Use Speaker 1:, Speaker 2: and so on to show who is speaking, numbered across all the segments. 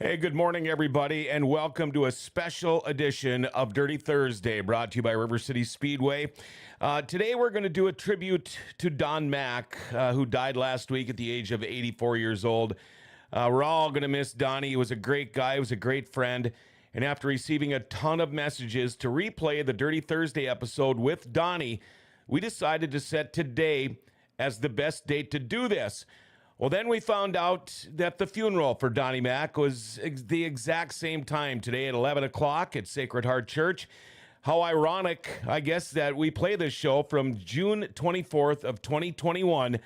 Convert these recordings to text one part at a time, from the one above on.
Speaker 1: Hey, good morning, everybody, and welcome to a special edition of Dirty Thursday, brought to you by River City Speedway. Today, we're going to do a tribute to Don Mack, who died last week at the age of 84 years old. We're all going to miss Donnie. He was a great guy. He was a great friend. And after receiving a ton of messages to replay the Dirty Thursday episode with Donnie, we decided to set today as the best date to do this. Well, then we found out that the funeral for Donnie Mack was the exact same time today at 11 o'clock at Sacred Heart Church. How ironic, I guess, that we play this show from June 24th of 2021.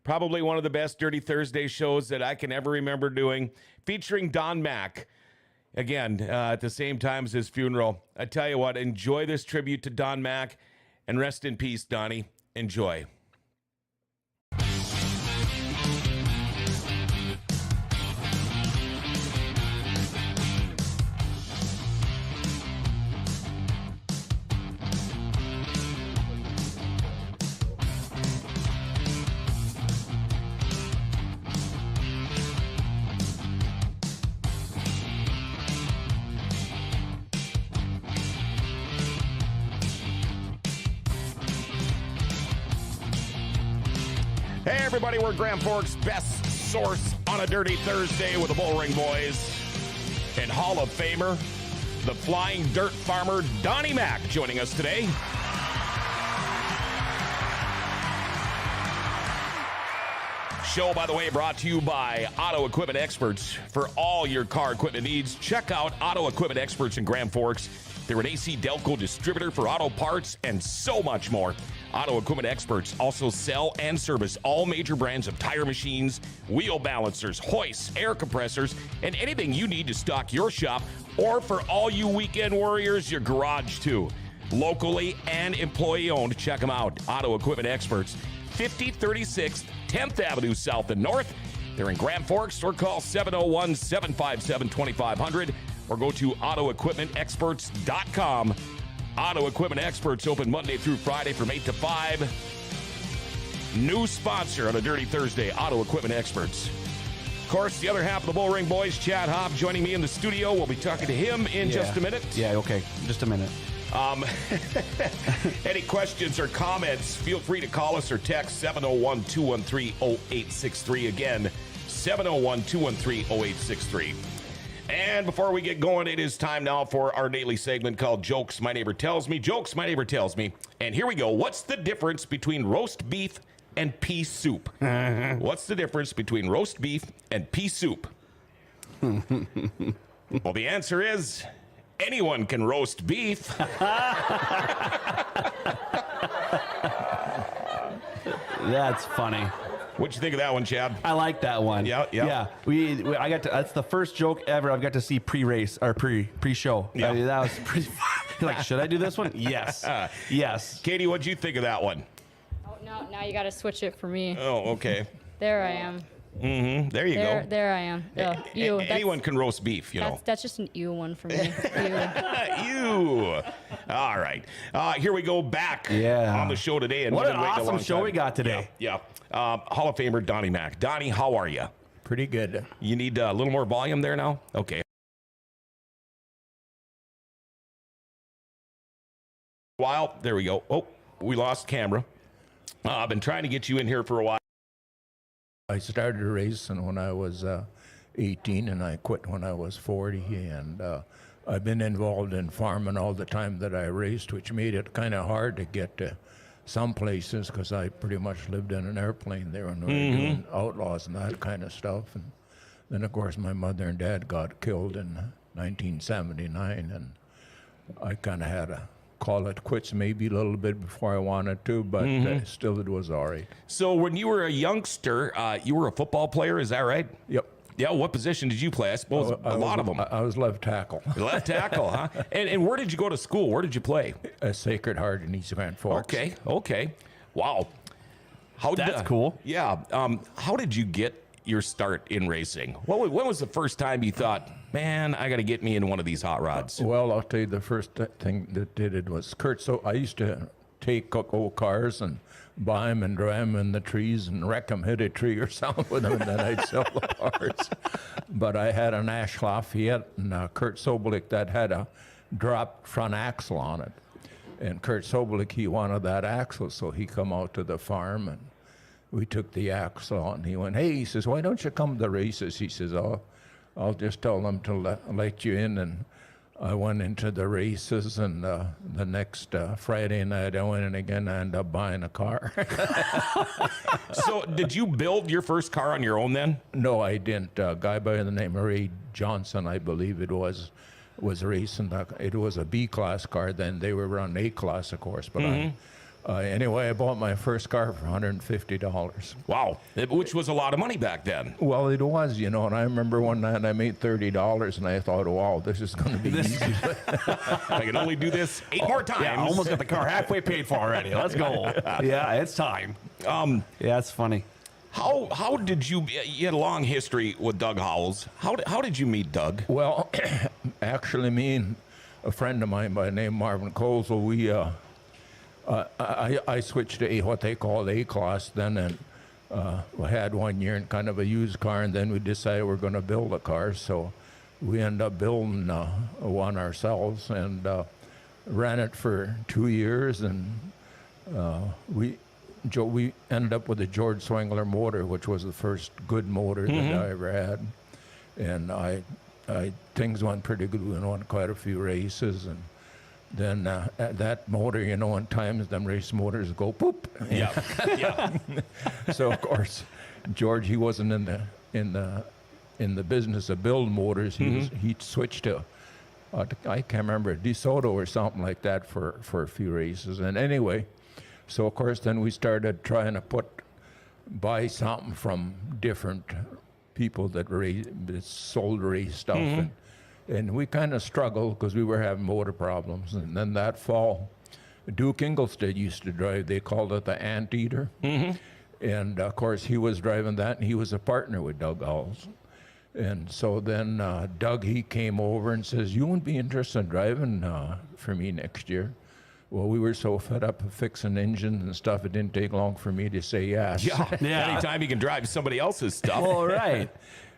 Speaker 1: Probably one of the best Dirty Thursday shows that I can ever remember doing, featuring Don Mack. Again, at the same time as his funeral. I tell you what, enjoy this tribute to Don Mack, and rest in peace, Donnie. Enjoy. Hey, everybody, we're Grand Forks' best source on a Dirty Thursday with the Bullring Boys and Hall-of-Famer, the flying dirt farmer, Donnie Mack, joining us today. Show, by the way, brought to you by Auto Equipment Experts. For all your car equipment needs, check out Auto Equipment Experts in Grand Forks. They're an AC Delco distributor for auto parts and so much more. Auto Equipment Experts also sell and service all major brands of tire machines, wheel balancers, hoists, air compressors, and anything you need to stock your shop, or for all you weekend warriors, your garage too. Locally and employee-owned, check them out. Auto Equipment Experts, 5036 10th Avenue South and North. They're in Grand Forks, or call 701-757-2500, or go to autoequipmentexperts.com. Auto Equipment Experts open Monday through Friday from 8 to 5. New sponsor on a Dirty Thursday, Auto Equipment Experts. Of course, the other half of the Bullring Boys, Chad Hobb, joining me in the studio. We'll be talking to him in just a minute.
Speaker 2: Yeah, okay. Just a minute.
Speaker 1: Any questions or comments, feel free to call us or text 701-213-0863. Again, 701-213-0863. And before we get going, it is time now for our daily segment called Jokes My Neighbor Tells Me. Jokes My Neighbor Tells Me. And here we go. What's the difference between roast beef and pea soup? What's the difference between roast beef and pea soup? Well, the answer is anyone can roast beef.
Speaker 2: That's funny.
Speaker 1: What'd you think of that one, Chad?
Speaker 2: I like that one.
Speaker 1: Yeah.
Speaker 2: I got to. That's the first joke ever I've got to see pre-race or pre-show.
Speaker 1: Yeah.
Speaker 2: I mean, that was pretty fun. Like, should I do this one? Yes. Yes.
Speaker 1: Katie, what'd you think of that one?
Speaker 3: Oh, no, now you got to switch it for me.
Speaker 1: Oh, okay.
Speaker 3: There I am.
Speaker 1: Mm-hmm. There you go.
Speaker 3: There I am. Ew,
Speaker 1: anyone can roast beef, you know.
Speaker 3: That's just an ew one for me.
Speaker 1: Ew. All right. Here we go back on the show today. And
Speaker 2: what an awesome show we got today.
Speaker 1: Yeah. Hall of Famer Donnie Mack. Donnie, how are you?
Speaker 4: Pretty good.
Speaker 1: You need a little more volume there now? Okay. While there we go. Oh, we lost camera. I've been trying to get you in here for a while.
Speaker 4: I started racing when I was 18, and I quit when I was 40, and I've been involved in farming all the time that I raced, which made it kind of hard to get to some places because I pretty much lived in an airplane there when we were doing outlaws and that kind of stuff. And then, of course, my mother and dad got killed in 1979, and I kind of had to call it quits maybe a little bit before I wanted to, but still it was all right.
Speaker 1: So when you were a youngster, you were a football player, is that right?
Speaker 4: Yep.
Speaker 1: Yeah, what position did you play? I suppose a lot of them.
Speaker 4: I was left tackle.
Speaker 1: Left tackle, huh? And where did you go to school? Where did you play?
Speaker 4: Sacred Heart in East Grand Forks.
Speaker 1: Okay. Wow.
Speaker 2: That's cool.
Speaker 1: Yeah. How did you get your start in racing? When was the first time you thought, man, I got to get me in one of these hot rods?
Speaker 4: Well, I'll tell you the first thing that did it was Kurt. So I used to take old cars and buy them and drive them in the trees and wreck them, hit a tree or something with them, and then I'd sell the parts. But I had an Ash Lafayette and Kurt Sobolik that had a dropped front axle on it. And Kurt Sobolik, he wanted that axle, so he come out to the farm and we took the axle on. He went, hey, he says, why don't you come to the races? He says, I'll just tell them to let you in. And I went into the races, and the next Friday night I went in again. I ended up buying a car.
Speaker 1: So did you build your first car on your own then?
Speaker 4: No, I didn't. A guy by the name of Ray Johnson, I believe it was racing. It was a B-class car then. They were on A-class, of course. But anyway, I bought my first car for $150.
Speaker 1: Wow, which was a lot of money back then.
Speaker 4: Well, it was, and I remember one night I made $30, and I thought, wow, this is going to be easy.
Speaker 1: I can only do this 8 more times.
Speaker 2: Yeah, almost got the car halfway paid for already. Let's go. Yeah, it's time. Yeah, it's funny.
Speaker 1: How did you had a long history with Doug Howells. How did you meet Doug?
Speaker 4: Well, actually, me and a friend of mine by the name of Marvin Colesel, we I switched to what they called A-class then, and we had 1 year in kind of a used car, and then we decided we're going to build a car. So we ended up building one ourselves and ran it for 2 years, and we ended up with a George Swengler motor, which was the first good motor that I ever had. And things went pretty good. We won quite a few races, and then that motor, in times them race motors go poop.
Speaker 1: Yeah, yeah.
Speaker 4: So of course, George, he wasn't in the business of building motors. He switched to I can't remember, DeSoto or something like that for a few races. And anyway, so of course then we started trying to buy something from different people that sold race stuff. And we kind of struggled because we were having motor problems. And then that fall, Duke Ingolstadt used to drive. They called it the Anteater. And of course, he was driving that, and he was a partner with Doug Howells. And so then Doug, he came over and says, you wouldn't be interested in driving for me next year? Well, we were so fed up of fixing engines and stuff, it didn't take long for me to say yes.
Speaker 1: Yeah. Anytime you can drive somebody else's stuff.
Speaker 2: Well, right.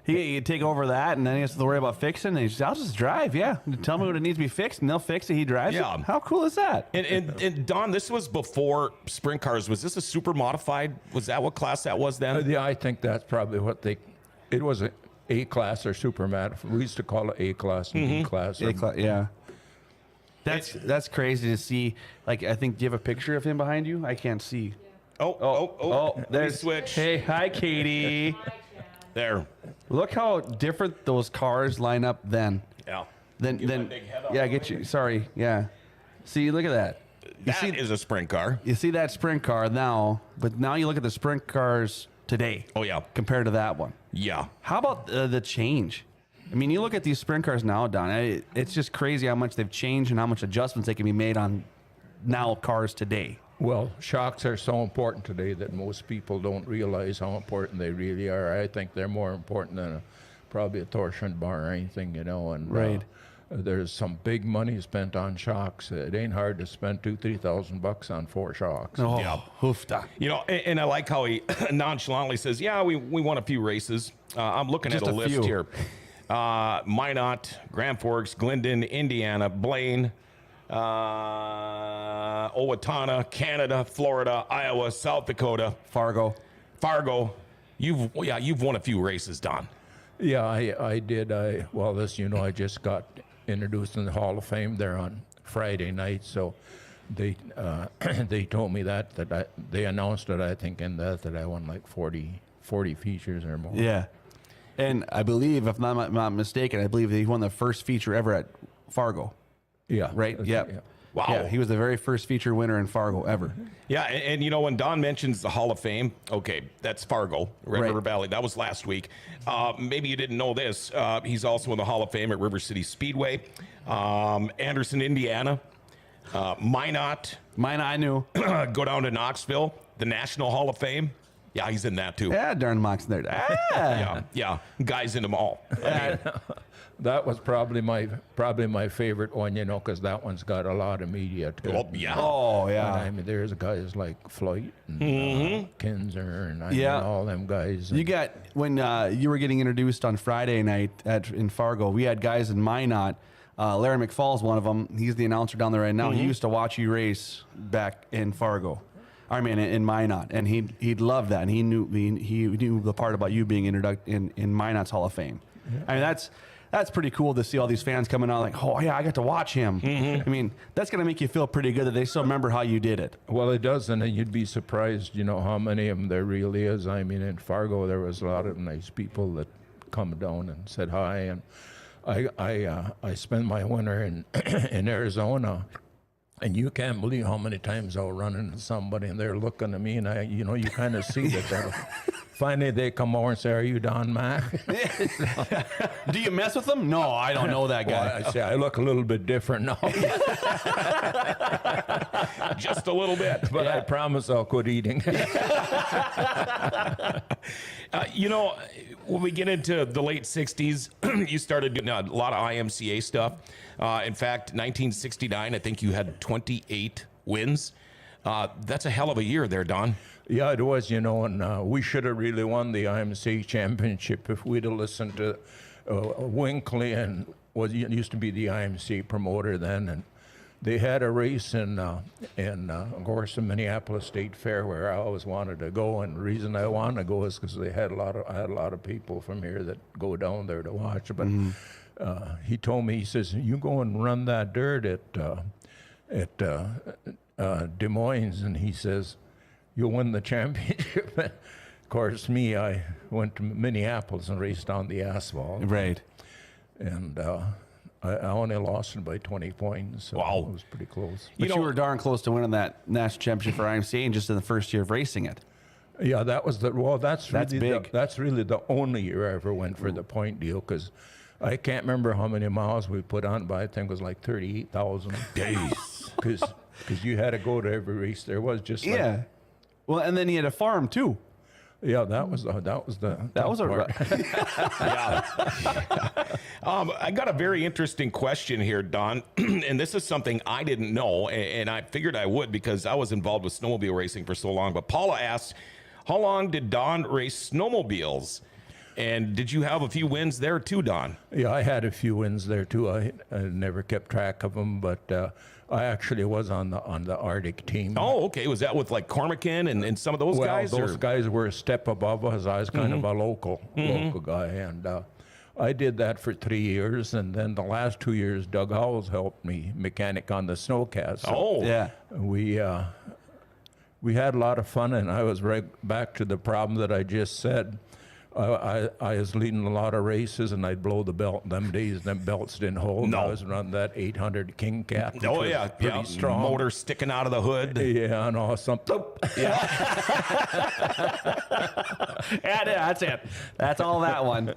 Speaker 2: He take over that, and then he has to worry about fixing. And he says, "I'll just drive. Yeah, tell me what it needs to be fixed, and they'll fix it." He drives.
Speaker 1: Yeah.
Speaker 2: It. How cool is that?
Speaker 1: And Don, this was before sprint cars. Was this a super modified? Was that what class that was then?
Speaker 4: Yeah, I think that's probably what it was a A-class or super modified. We used to call it A-class and B-class.
Speaker 2: Yeah. That's crazy to see. Like, I think, do you have a picture of him behind you? I can't see.
Speaker 1: Oh,
Speaker 2: there's
Speaker 1: switch.
Speaker 2: Hey, hi, Katie.
Speaker 1: There.
Speaker 2: Look how different those cars line up then.
Speaker 1: Yeah.
Speaker 2: Then get you. Sorry. Yeah. See, look at that.
Speaker 1: That is a sprint car.
Speaker 2: You see that sprint car now, but now you look at the sprint cars today.
Speaker 1: Oh, yeah.
Speaker 2: Compared to that one.
Speaker 1: Yeah.
Speaker 2: How about the change? I mean, you look at these sprint cars now, Don. It's just crazy how much they've changed and how much adjustments they can be made on now cars today.
Speaker 4: Well, shocks are so important today that most people don't realize how important they really are. I think they're more important than probably a torsion bar or anything, And
Speaker 2: right.
Speaker 4: There's some big money spent on shocks. It ain't hard to spend $2,000-3,000 on 4 shocks.
Speaker 2: Oh,
Speaker 1: Yeah.
Speaker 2: hoofda.
Speaker 1: And I like how he nonchalantly says, "Yeah, we won a few races." I'm looking
Speaker 2: Just
Speaker 1: at a
Speaker 2: a
Speaker 1: list
Speaker 2: few.
Speaker 1: here. Minot, Grand Forks, Glendon, Indiana, Blaine, Owatonna, Canada, Florida, Iowa, South Dakota,
Speaker 2: Fargo.
Speaker 1: You've won a few races, Don.
Speaker 4: Yeah, I did. I just got introduced in the Hall of Fame there on Friday night. So they told me that they announced it, I think, in that I won like 40 features or more.
Speaker 2: Yeah. And I believe, if I'm not mistaken, I believe he won the first feature ever at Fargo.
Speaker 4: Yeah.
Speaker 2: Right? Yep.
Speaker 4: Yeah.
Speaker 1: Wow.
Speaker 2: Yeah, he was the very first feature winner in Fargo ever.
Speaker 1: Yeah, and when Don mentions the Hall of Fame, okay, that's Fargo, Red
Speaker 2: Right.
Speaker 1: River Valley. That was last week. Maybe you didn't know this. He's also in the Hall of Fame at River City Speedway, Anderson, Indiana, Minot.
Speaker 2: Mine, I knew.
Speaker 1: Go down to Knoxville, the National Hall of Fame. Yeah, he's in that too.
Speaker 2: Yeah, darn Mox there. Ah.
Speaker 1: Yeah, guys in them all. I mean,
Speaker 4: that was probably my favorite one, you know, because that one's got a lot of media too.
Speaker 1: Well, yeah.
Speaker 2: Oh
Speaker 4: And,
Speaker 2: yeah.
Speaker 4: I mean, there's guys like Floyd and Kinzer and I mean,
Speaker 2: Yeah.
Speaker 4: all them guys.
Speaker 2: You
Speaker 4: And,
Speaker 2: got when you were getting introduced on Friday night in Fargo. We had guys in Minot. Larry McFall's one of them. He's the announcer down there right now. He used to watch you race back in Fargo. I mean, in Minot, and he'd love that. And he knew the part about you being in Minot's Hall of Fame. Yeah. I mean, that's pretty cool to see all these fans coming out like, oh yeah, I got to watch him. I mean, that's gonna make you feel pretty good that they still remember how you did it.
Speaker 4: well, it does, and you'd be surprised, you know, how many of them there really is. I mean, in Fargo, there was a lot of nice people that come down and said hi, and I spent my winter in in Arizona. And you can't believe how many times I'll run into somebody and they're looking at me, and you know, you kind of see that. Finally, they come over and say, "Are you Don Mack?"
Speaker 2: Do you mess with them? No, I don't know that guy.
Speaker 4: Well, I say I look a little bit different now,
Speaker 1: Just a little bit.
Speaker 4: but I promise I'll quit eating.
Speaker 1: You know, when we get into the late 60s, you started doing a lot of IMCA stuff. In fact, 1969, I think you had 28 wins. That's a hell of a year there, Don.
Speaker 4: Yeah, it was, you know, and we should have really won the IMC championship if we'd have listened to Winkley, and used to be the IMC promoter then, and they had a race in of course, the Minneapolis State Fair where I always wanted to go, and the reason I wanted to go is because I had a lot of people from here that go down there to watch. But he told me, he says, "You go and run that dirt at Des Moines," and he says, "You'll win the championship." Of course, I went to Minneapolis and raced on the asphalt.
Speaker 2: Right.
Speaker 4: And I only lost it by 20 points. So
Speaker 1: Wow.
Speaker 4: it was pretty close.
Speaker 2: But you were darn close to winning that national championship for IMCA just in the first year of racing it.
Speaker 4: Yeah, that was that's really
Speaker 2: big.
Speaker 4: That's really the only year I ever went for the point deal, because I can't remember how many miles we put on, but I think it was like 38,000 days. Because you had to go to every race there was, just like,
Speaker 2: Yeah. Well, and then he had a farm too.
Speaker 4: yeah, that was the
Speaker 2: That was a
Speaker 4: part.
Speaker 1: I got a very interesting question here, Don, and this is something I didn't know, and I figured I would because I was involved with snowmobile racing for so long. But Paula asked, how long did Don race snowmobiles? And did you have a few wins there too, Don?
Speaker 4: Yeah, I had a few wins there too. I never kept track of them, but I actually was on the Arctic team.
Speaker 1: Oh, okay. Was that with like Cormacan and some of those guys?
Speaker 4: Those
Speaker 1: or?
Speaker 4: guys were a step above us. I was kind of a local guy, and I did that for 3 years, and then the last 2 years, Doug Howells helped me mechanic on the snowcast. So
Speaker 1: Oh,
Speaker 2: Yeah.
Speaker 4: we had a lot of fun, and I was right back to the problem that I just said. I was leading a lot of races, and I'd blow the belt. Them days, them belts didn't hold.
Speaker 1: No.
Speaker 4: I was running that 800 King Cat. which
Speaker 1: Oh
Speaker 4: was
Speaker 1: yeah,
Speaker 4: pretty
Speaker 1: yeah.
Speaker 4: strong.
Speaker 1: Motor sticking out of the hood.
Speaker 4: Yeah, and all something.
Speaker 2: Yeah, that's it. That's all that one.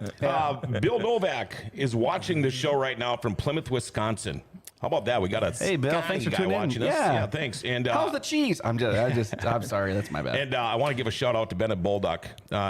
Speaker 1: Bill Novak is watching the show right now from Plymouth, Wisconsin. How about that? We got a
Speaker 2: Hey, Bill,
Speaker 1: Scotty
Speaker 2: thanks for
Speaker 1: guy
Speaker 2: tuning in.
Speaker 1: watching us.
Speaker 2: Yeah.
Speaker 1: Thanks. And
Speaker 2: How's the cheese? I'm sorry, that's my bad.
Speaker 1: And I want to give a shout out to Bennett Bolduck.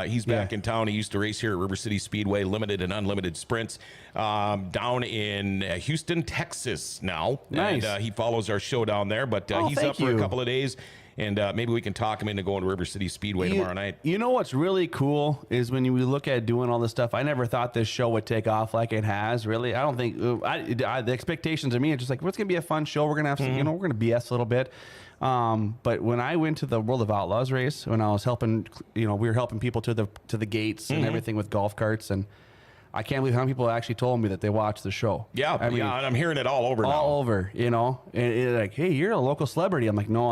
Speaker 1: He's back in town. He used to race here at River City Speedway, limited and unlimited sprints, down in Houston, Texas now.
Speaker 2: Nice.
Speaker 1: And he follows our show down there, but he's
Speaker 2: thank
Speaker 1: up for
Speaker 2: you.
Speaker 1: a couple of days. And maybe we can talk him into going to River City Speedway tomorrow night.
Speaker 2: You know what's really cool is when you look at doing all this stuff. I never thought this show would take off like it has. Really, I don't think the expectations of me are just like, what's gonna be a fun show. We're gonna have some, we're gonna BS a little bit. But when I went to the World of Outlaws race, when I was helping, we were helping people to the gates and everything with golf carts, and I can't believe how many people actually told me that they watched the show.
Speaker 1: Yeah, and I'm hearing it all over now.
Speaker 2: All over, and it's like, hey, you're a local celebrity. I'm like, no,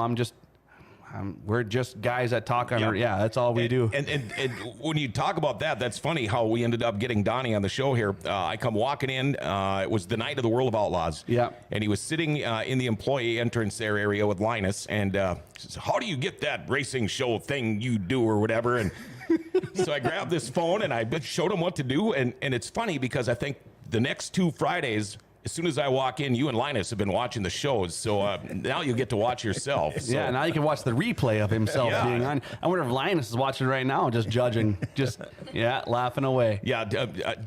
Speaker 2: we're just guys that talk on that's all we do.
Speaker 1: And when you talk about that, that's funny how we ended up getting Donnie on the show here. I come walking in. It was the night of the World of Outlaws.
Speaker 2: Yeah.
Speaker 1: And he was sitting in the employee entrance area with Linus. And says, how do you get that racing show thing you do or whatever? And so I grabbed this phone and I showed him what to do. And it's funny because I think the next 2 Fridays, as soon as I walk in, you and Linus have been watching the shows, so now you get to watch yourself. So.
Speaker 2: Yeah, now you can watch the replay of himself being on. I wonder if Linus is watching right now, just judging, just laughing away.
Speaker 1: Yeah,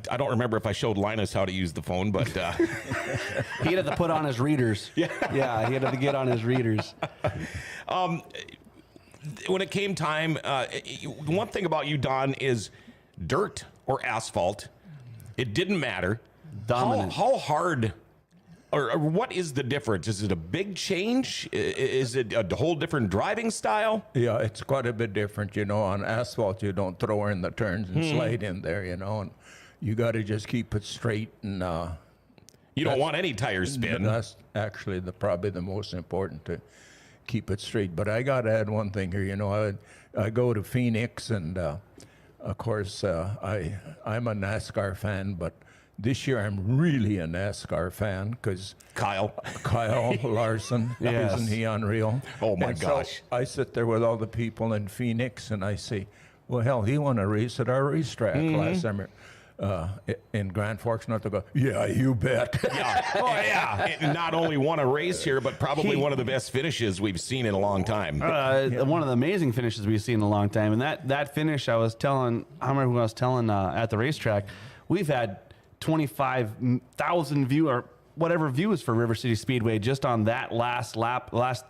Speaker 1: I don't remember if I showed Linus how to use the phone, but
Speaker 2: He had to put on his readers. Yeah, he had to get on his readers.
Speaker 1: When it came time, one thing about you, Don, is dirt or asphalt. It didn't matter.
Speaker 2: Dominant.
Speaker 1: How hard, or what is the difference? Is it a big change? Is it a whole different driving style?
Speaker 4: Yeah, it's quite a bit different. You know, on asphalt, you don't throw in the turns and slide in there, you know, and you got to just keep it straight. And
Speaker 1: You don't want any tires spin.
Speaker 4: that's actually probably the most important, to keep it straight. But I got to add one thing here. You know, I go to Phoenix, and of course, I'm a NASCAR fan, but this year I'm really a NASCAR fan because
Speaker 1: Kyle
Speaker 4: Larson,
Speaker 2: Yes.
Speaker 4: isn't he unreal?
Speaker 1: Oh, my
Speaker 4: And
Speaker 1: gosh.
Speaker 4: So I sit there with all the people in Phoenix, and I say, well, hell, he won a race at our racetrack last summer in Grand Forks, North Dakota. Yeah, you bet.
Speaker 1: Oh, yeah. It not only won a race here, but probably one of the best finishes we've seen in a long time.
Speaker 2: One of the amazing finishes we've seen in a long time. And that finish, I remember who I was telling at the racetrack, we've had 25,000 view or whatever views for River City Speedway just on that last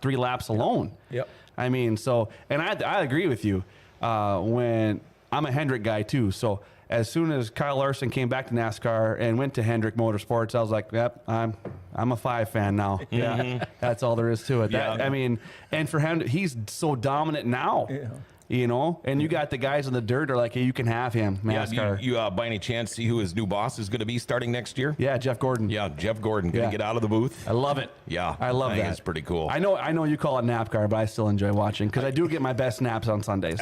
Speaker 2: 3 laps alone.
Speaker 4: Yep.
Speaker 2: I mean, so, and I agree with you. When I'm a Hendrick guy too, so as soon as Kyle Larson came back to NASCAR and went to Hendrick Motorsports, I was like, yep, I'm a 5 fan now. Yeah, that's all there is to it.
Speaker 1: Yeah.
Speaker 2: I mean, and for him, he's so dominant now.
Speaker 4: Yeah.
Speaker 2: You know, and you got the guys in the dirt are like, hey, you can have him, NASCAR.
Speaker 1: You by any chance see who his new boss is going to be starting next year?
Speaker 2: Yeah, Jeff Gordon.
Speaker 1: Yeah, Jeff Gordon. Going to
Speaker 2: Yeah.
Speaker 1: get out of the booth.
Speaker 2: I love it.
Speaker 1: Yeah,
Speaker 2: I love
Speaker 1: think
Speaker 2: that.
Speaker 1: It's pretty cool.
Speaker 2: I know you call it NAPCAR, but I still enjoy watching because I do get my best naps on Sundays.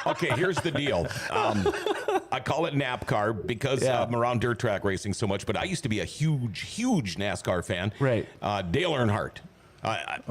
Speaker 1: Okay, here's the deal. I call it NAPCAR because
Speaker 2: Yeah.
Speaker 1: I'm around dirt track racing so much, but I used to be a huge NASCAR fan.
Speaker 2: Right.
Speaker 1: Dale Earnhardt. I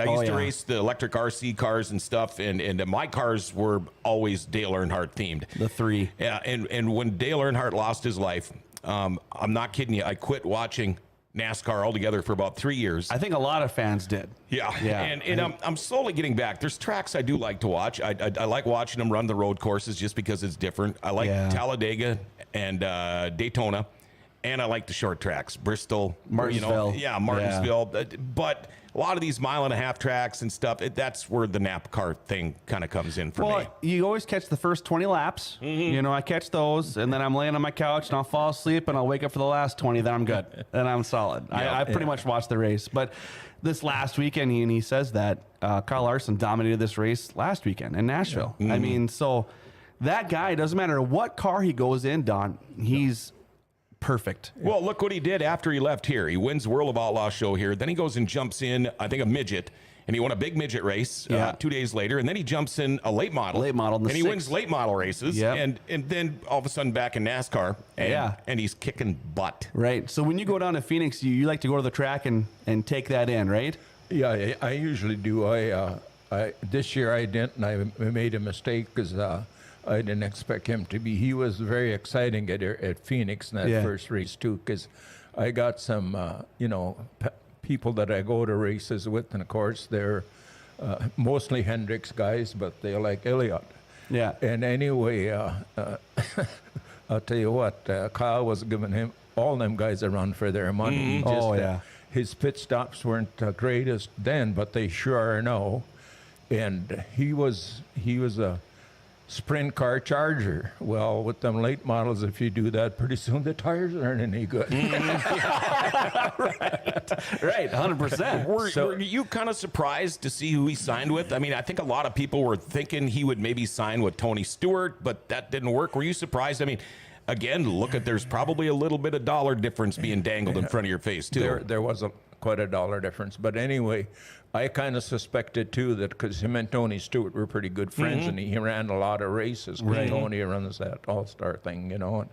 Speaker 1: used to race the electric RC cars and stuff, and my cars were always Dale Earnhardt themed.
Speaker 2: The 3.
Speaker 1: Yeah, and when Dale Earnhardt lost his life, I'm not kidding you, I quit watching NASCAR altogether for about 3 years.
Speaker 2: I think a lot of fans did.
Speaker 1: Yeah,
Speaker 2: Yeah.
Speaker 1: and I'm slowly getting back. There's tracks I do like to watch. I like watching them run the road courses just because it's different. I like Talladega and Daytona, and I like the short tracks, Bristol,
Speaker 2: Martinsville.
Speaker 1: Martinsville. But a lot of these mile-and-a-half tracks and stuff, that's where the NASCAR thing kind of comes in for me.
Speaker 2: Well, you always catch the first 20 laps. You know, I catch those, and then I'm laying on my couch, and I'll fall asleep, and I'll wake up for the last 20, then I'm good. Then I'm solid. I pretty much watched the race. But this last weekend, he says that Kyle Larson dominated this race last weekend in Nashville. I mean, so that guy, doesn't matter what car he goes in, Don, he's perfect.
Speaker 1: Well, look what he did after he left here. He wins World of Outlaw show here. Then he goes and jumps in, I think, a midget. And he won a big midget race 2 days later. And then he jumps in a late model.
Speaker 2: Late model in the
Speaker 1: and he
Speaker 2: 6th.
Speaker 1: wins late model races.
Speaker 2: Yep.
Speaker 1: And then all of a sudden back in NASCAR. And he's kicking butt.
Speaker 2: Right. So when you go down to Phoenix, you like to go to the track and take that in, right?
Speaker 4: Yeah, I usually do. This year I didn't, and I made a mistake because I didn't expect him to be. He was very exciting at Phoenix in that first race too, because I got some, people that I go to races with, and of course they're mostly Hendricks guys, but they like Elliott.
Speaker 2: Yeah.
Speaker 4: And anyway, I'll tell you what, Kyle was giving him all them guys a run for their money. His pit stops weren't the greatest then, but they sure are now. And he was a sprint car charger. Well, with them late models, if you do that, pretty soon the tires aren't any good.
Speaker 2: Right, 100%.
Speaker 1: Were you kind of surprised to see who he signed with? I mean, I think a lot of people were thinking he would maybe sign with Tony Stewart, but that didn't work. Were you surprised? I mean, again, there's probably a little bit of dollar difference being dangled in front of your face, too.
Speaker 4: There was quite a dollar difference. But anyway, I kind of suspected, too, that because him and Tony Stewart were pretty good friends, and he ran a lot of races. Right. Tony runs that all-star thing, And,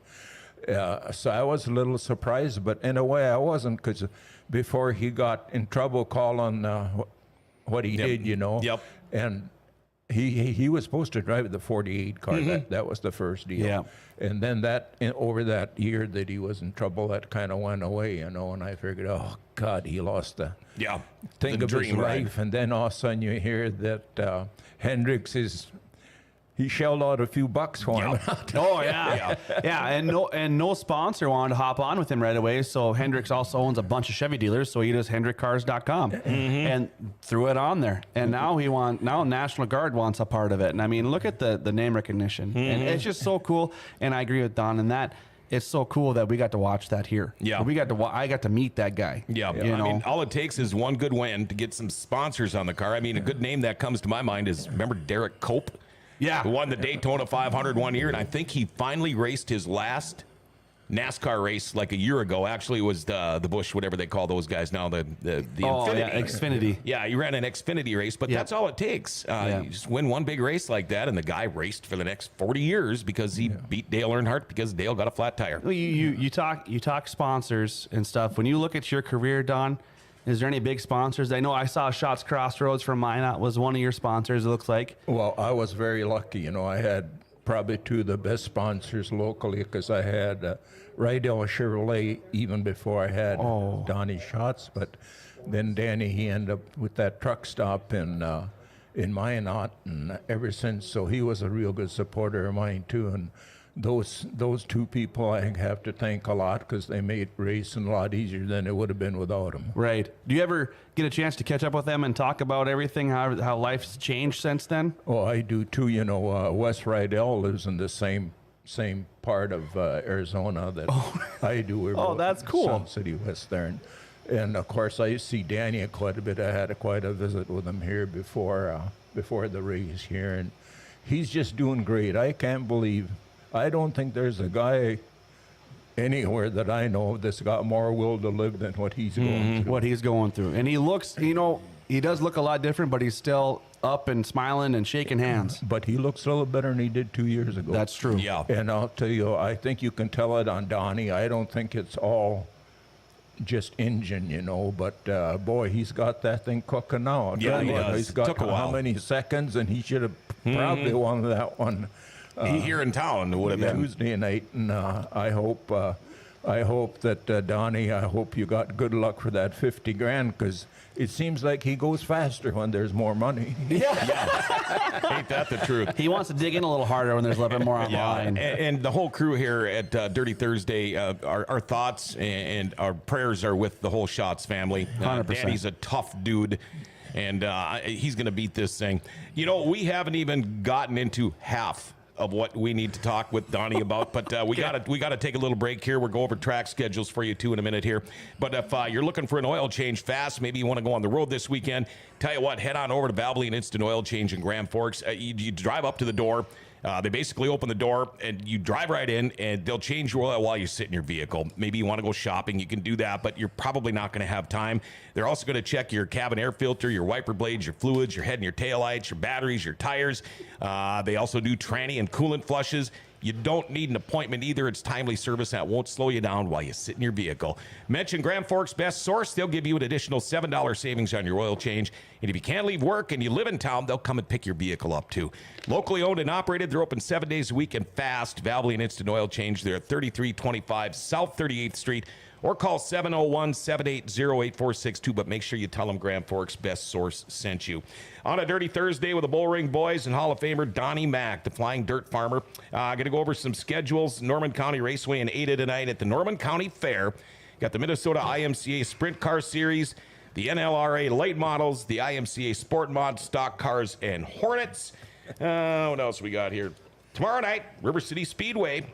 Speaker 4: so I was a little surprised, but in a way I wasn't, because before he got in trouble calling what he did,
Speaker 1: Yep.
Speaker 4: And he was supposed to drive the 48 car. That was the first deal.
Speaker 2: Yeah.
Speaker 4: And then over that year that he was in trouble, that kind of went away, and I figured, oh God, he lost the thing
Speaker 1: the
Speaker 4: of his
Speaker 1: dream ride.
Speaker 4: life. And then all of a sudden you hear that Hendricks he shelled out a few bucks for him.
Speaker 2: Oh yeah. Yeah, and no sponsor wanted to hop on with him right away. So Hendricks also owns a bunch of Chevy dealers, so he does HendrickCars.com and threw it on there. And now National Guard wants a part of it. And I mean, look at the name recognition, and it's just so cool. And I agree with Don in that. It's so cool that we got to watch that here.
Speaker 1: Yeah.
Speaker 2: I got to meet that guy.
Speaker 1: Yeah,
Speaker 2: You know?
Speaker 1: I mean, all it takes is one good win to get some sponsors on the car. I mean, a good name that comes to my mind is, remember Derek Cope?
Speaker 2: Yeah.
Speaker 1: Who won the Daytona 500 one year, and I think he finally raced his last NASCAR race like a year ago. Actually, it was the Busch, whatever they call those guys now, the Infinity.
Speaker 2: Yeah, Xfinity.
Speaker 1: Yeah, he ran an Xfinity race, but that's all it takes. You just win one big race like that, and the guy raced for the next 40 years because he beat Dale Earnhardt because Dale got a flat tire.
Speaker 2: Well, you talk sponsors and stuff. When you look at your career, Don, is there any big sponsors? I know I saw Shots Crossroads from Minot was one of your sponsors, it looks like.
Speaker 4: Well, I was very lucky. I had probably two of the best sponsors locally, because I had Rydell Chevrolet even before I had Donnie Schatz. But then Danny, he ended up with that truck stop in Minot, and ever since, so he was a real good supporter of mine too. And those two people I have to thank a lot, because they made racing a lot easier than it would have been without them.
Speaker 2: Right. Do you ever get a chance to catch up with them and talk about everything, how life's changed since then?
Speaker 4: Oh, I do too. Wes Rydell lives in the same part of Arizona that I do. We're
Speaker 2: that's cool.
Speaker 4: Sun City West there. And of course, I see Danny quite a bit. I had quite a visit with him here before the race here, and he's just doing great. I can't believe. I don't think there's a guy anywhere that I know that's got more will to live than what he's going through.
Speaker 2: What he's going through. And he looks, he does look a lot different, but he's still up and smiling and shaking hands.
Speaker 4: But he looks a little better than he did 2 years ago.
Speaker 2: That's true.
Speaker 1: Yeah.
Speaker 4: And I'll tell you, I think you can tell it on Donnie. I don't think it's all just engine, but boy, he's got that thing cooking now.
Speaker 1: Yeah, he does.
Speaker 4: He's got
Speaker 1: Took a while.
Speaker 4: how many seconds, and he should have probably won that one.
Speaker 1: Here in town, it would have been.
Speaker 4: Tuesday night, and I hope that Donnie, I hope you got good luck for that 50 grand, because it seems like he goes faster when there's more money.
Speaker 1: Ain't that the truth?
Speaker 2: He wants to dig in a little harder when there's a little bit more on the line.
Speaker 1: And the whole crew here at Dirty Thursday, our thoughts and our prayers are with the whole Schatz family.
Speaker 2: 100%.
Speaker 1: Danny's a tough dude, and he's going to beat this thing. We haven't even gotten into half of what we need to talk with Donnie about, but we gotta take a little break here. We'll go over track schedules for you too in a minute here. But if you're looking for an oil change fast, maybe you want to go on the road this weekend, tell you what, head on over to Valvoline Instant Oil Change in Grand Forks. You drive up to the door. They basically open the door and you drive right in, and they'll change your oil while you sit in your vehicle. Maybe you want to go shopping, you can do that, but you're probably not going to have time. They're also going to check your cabin air filter, your wiper blades, your fluids, your head and your taillights, your batteries, your tires. They also do tranny and coolant flushes. You don't need an appointment either. It's timely service that won't slow you down while you sit in your vehicle. Mention Grand Forks Best Source. They'll give you an additional $7 savings on your oil change. And if you can't leave work and you live in town, they'll come and pick your vehicle up too. Locally owned and operated. They're open 7 days a week and fast. Valvoline Instant Oil Change. They're at 3325 South 38th Street. Or call 701-780-8462, but make sure you tell them Grand Forks Best Source sent you. On a Dirty Thursday with the Bull Ring Boys and Hall-of-Famer Donnie Mack, the Flying Dirt Farmer. Going to go over some schedules. Norman County Raceway in Ada tonight at the Norman County Fair. Got the Minnesota IMCA Sprint Car Series, the NLRA Late Models, the IMCA Sport Mod Stock Cars and Hornets. What else we got here? Tomorrow night, River City Speedway,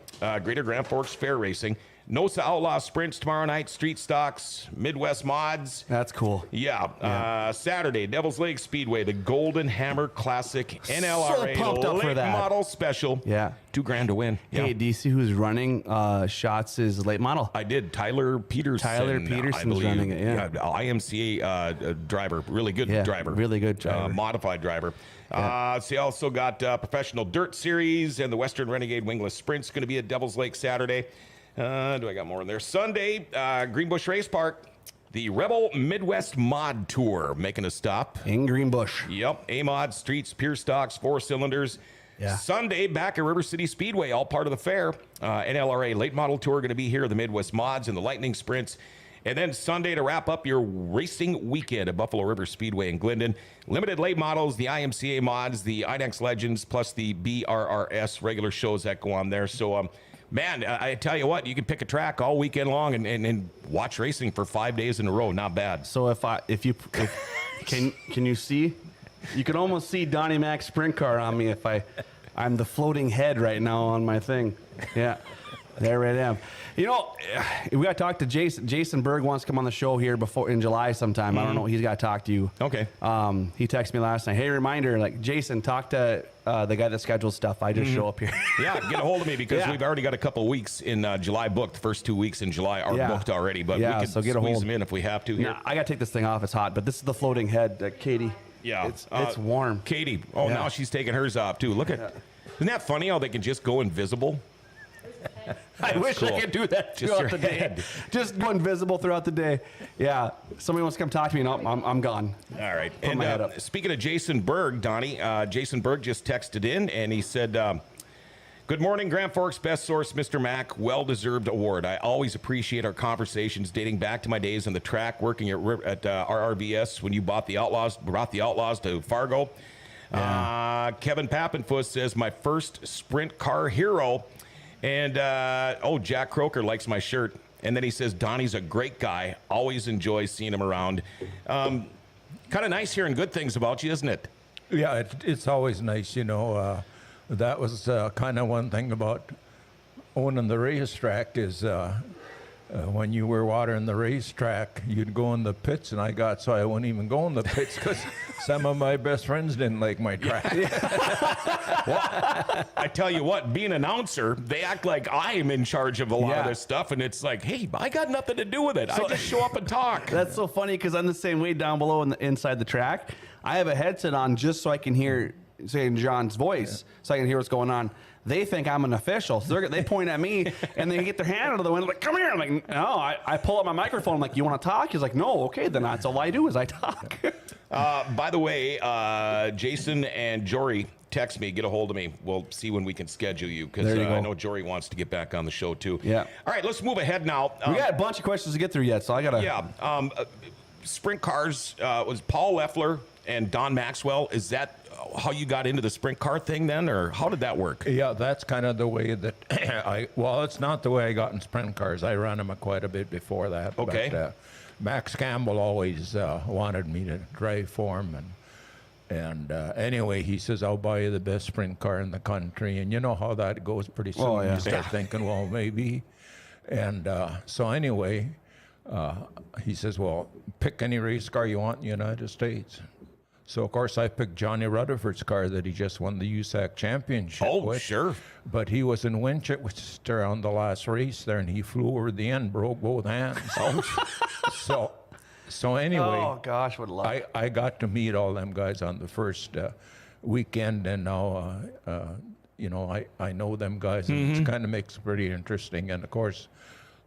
Speaker 1: Greater Grand Forks Fair Racing. NOSA Outlaw Sprints tomorrow night, Street Stocks, Midwest Mods.
Speaker 2: That's cool.
Speaker 1: Yeah. Saturday, Devil's Lake Speedway, the Golden Hammer Classic NLRA
Speaker 2: So pumped up for
Speaker 1: Late
Speaker 2: that.
Speaker 1: Model Special.
Speaker 2: Yeah.
Speaker 1: $2,000 to win.
Speaker 2: Hey, do you see who's running Schatz' late model?
Speaker 1: I did. Tyler Peterson.
Speaker 2: Tyler
Speaker 1: I
Speaker 2: Peterson's
Speaker 1: believe.
Speaker 2: running it, yeah.
Speaker 1: IMCA driver. Really good driver.
Speaker 2: Really good driver.
Speaker 1: Modified driver.
Speaker 2: Yeah.
Speaker 1: So you also got Professional Dirt Series and the Western Renegade Wingless Sprint's going to be at Devil's Lake Saturday. Do I got more in there? Sunday, Greenbush Race Park. the Rebel Midwest Mod Tour making a stop.
Speaker 2: In Greenbush.
Speaker 1: Yep, A-Mod, streets, pure stocks, 4 cylinders.
Speaker 2: Yeah.
Speaker 1: Sunday, back at River City Speedway, all part of the fair. NLRA Late Model Tour going to be here, the Midwest Mods and the Lightning Sprints. And then Sunday to wrap up your racing weekend at Buffalo River Speedway in Glendon. Limited late models, the IMCA mods, the INEX Legends, plus the BRRS regular shows that go on there. So, man, I tell you what, you can pick a track all weekend long and watch racing for 5 days in a row. Not bad.
Speaker 2: So can you see? You can almost see Donnie Mack's sprint car on me I'm the floating head right now on my thing. Yeah, there I am. You know, we got to talk to Jason. Jason Berg wants to come on the show here in July sometime. I don't know. He's got to talk to you.
Speaker 1: Okay.
Speaker 2: He texted me last night. Hey, reminder, like, Jason, talk to the guy that schedules stuff. I just show up here.
Speaker 1: Yeah, get a hold of me because we've already got a couple weeks in July booked. The first 2 weeks in July are booked already, but we can
Speaker 2: so get
Speaker 1: squeeze them in if we have to here.
Speaker 2: Nah, I got to take this thing off. It's hot, but this is the floating head, Katie.
Speaker 1: Yeah.
Speaker 2: It's warm.
Speaker 1: Katie. Oh, now she's taking hers off, too. Look at Isn't that funny how they can just go invisible?
Speaker 2: I wish I could do that throughout the day. Just go invisible throughout the day. Yeah. Somebody wants to come talk to me. No, I'm gone.
Speaker 1: All right.
Speaker 2: Put my head up.
Speaker 1: Speaking of Jason Berg, Donnie, Jason Berg just texted in and he said, good morning, Grand Forks Best Source, Mr. Mack. Well-deserved award. I always appreciate our conversations dating back to my days on the track working at RRBS when you brought the Outlaws to Fargo. Yeah. Kevin Pappenfuss says, my first sprint car hero. And, Jack Croker likes my shirt. And then he says, Donnie's a great guy. Always enjoys seeing him around. Kind of nice hearing good things about you, isn't it?
Speaker 4: Yeah, it's always nice, you know. That was kind of one thing about owning the racetrack is when you were watering the racetrack, you'd go in the pits, and I wouldn't even go in the pits because some of my best friends didn't like my track.
Speaker 1: Well, I tell you what, being an announcer, they act like I am in charge of a lot of this stuff, and it's like, hey, I got nothing to do with it. I just show up and talk.
Speaker 2: That's so funny because I'm the same way down below inside the track. I have a headset on just so I can hear John's voice, so I can hear what's going on. They think I'm an official, so they point at me and they get their hand out of the window like, come here. I'm like, no. I pull up my microphone. I'm like, you want to talk? He's like, no. Okay, then that's all I do is I talk.
Speaker 1: By the way, Jason and Jory text me, get a hold of me. We'll see when we can schedule you because I know Jory wants to get back on the show too.
Speaker 2: Yeah.
Speaker 1: All right, let's move ahead now.
Speaker 2: We got a bunch of questions to get through yet, so I gotta.
Speaker 1: Yeah. Sprint cars was Paul Leffler and Don Maxwell. Is that how you got into the sprint car thing then, or how did that work?
Speaker 4: Yeah, that's kind of the way that it's not the way I got in sprint cars. I ran them quite a bit before that.
Speaker 1: Okay.
Speaker 4: But, Max Campbell always wanted me to drive for him, and anyway, he says, I'll buy you the best sprint car in the country, and you know how that goes pretty soon. You start thinking, well, maybe. And so anyway, he says, well, pick any race car you want in the United States. So, of course, I picked Johnny Rutherford's car that he just won the USAC championship with.
Speaker 1: Sure.
Speaker 4: But he was in Winchester on the last race there, and he flew over the end, broke both hands. So anyway.
Speaker 2: Oh, gosh, what luck.
Speaker 4: I got to meet all them guys on the first weekend, and now, I know them guys, and it kind of makes it pretty interesting. And, of course,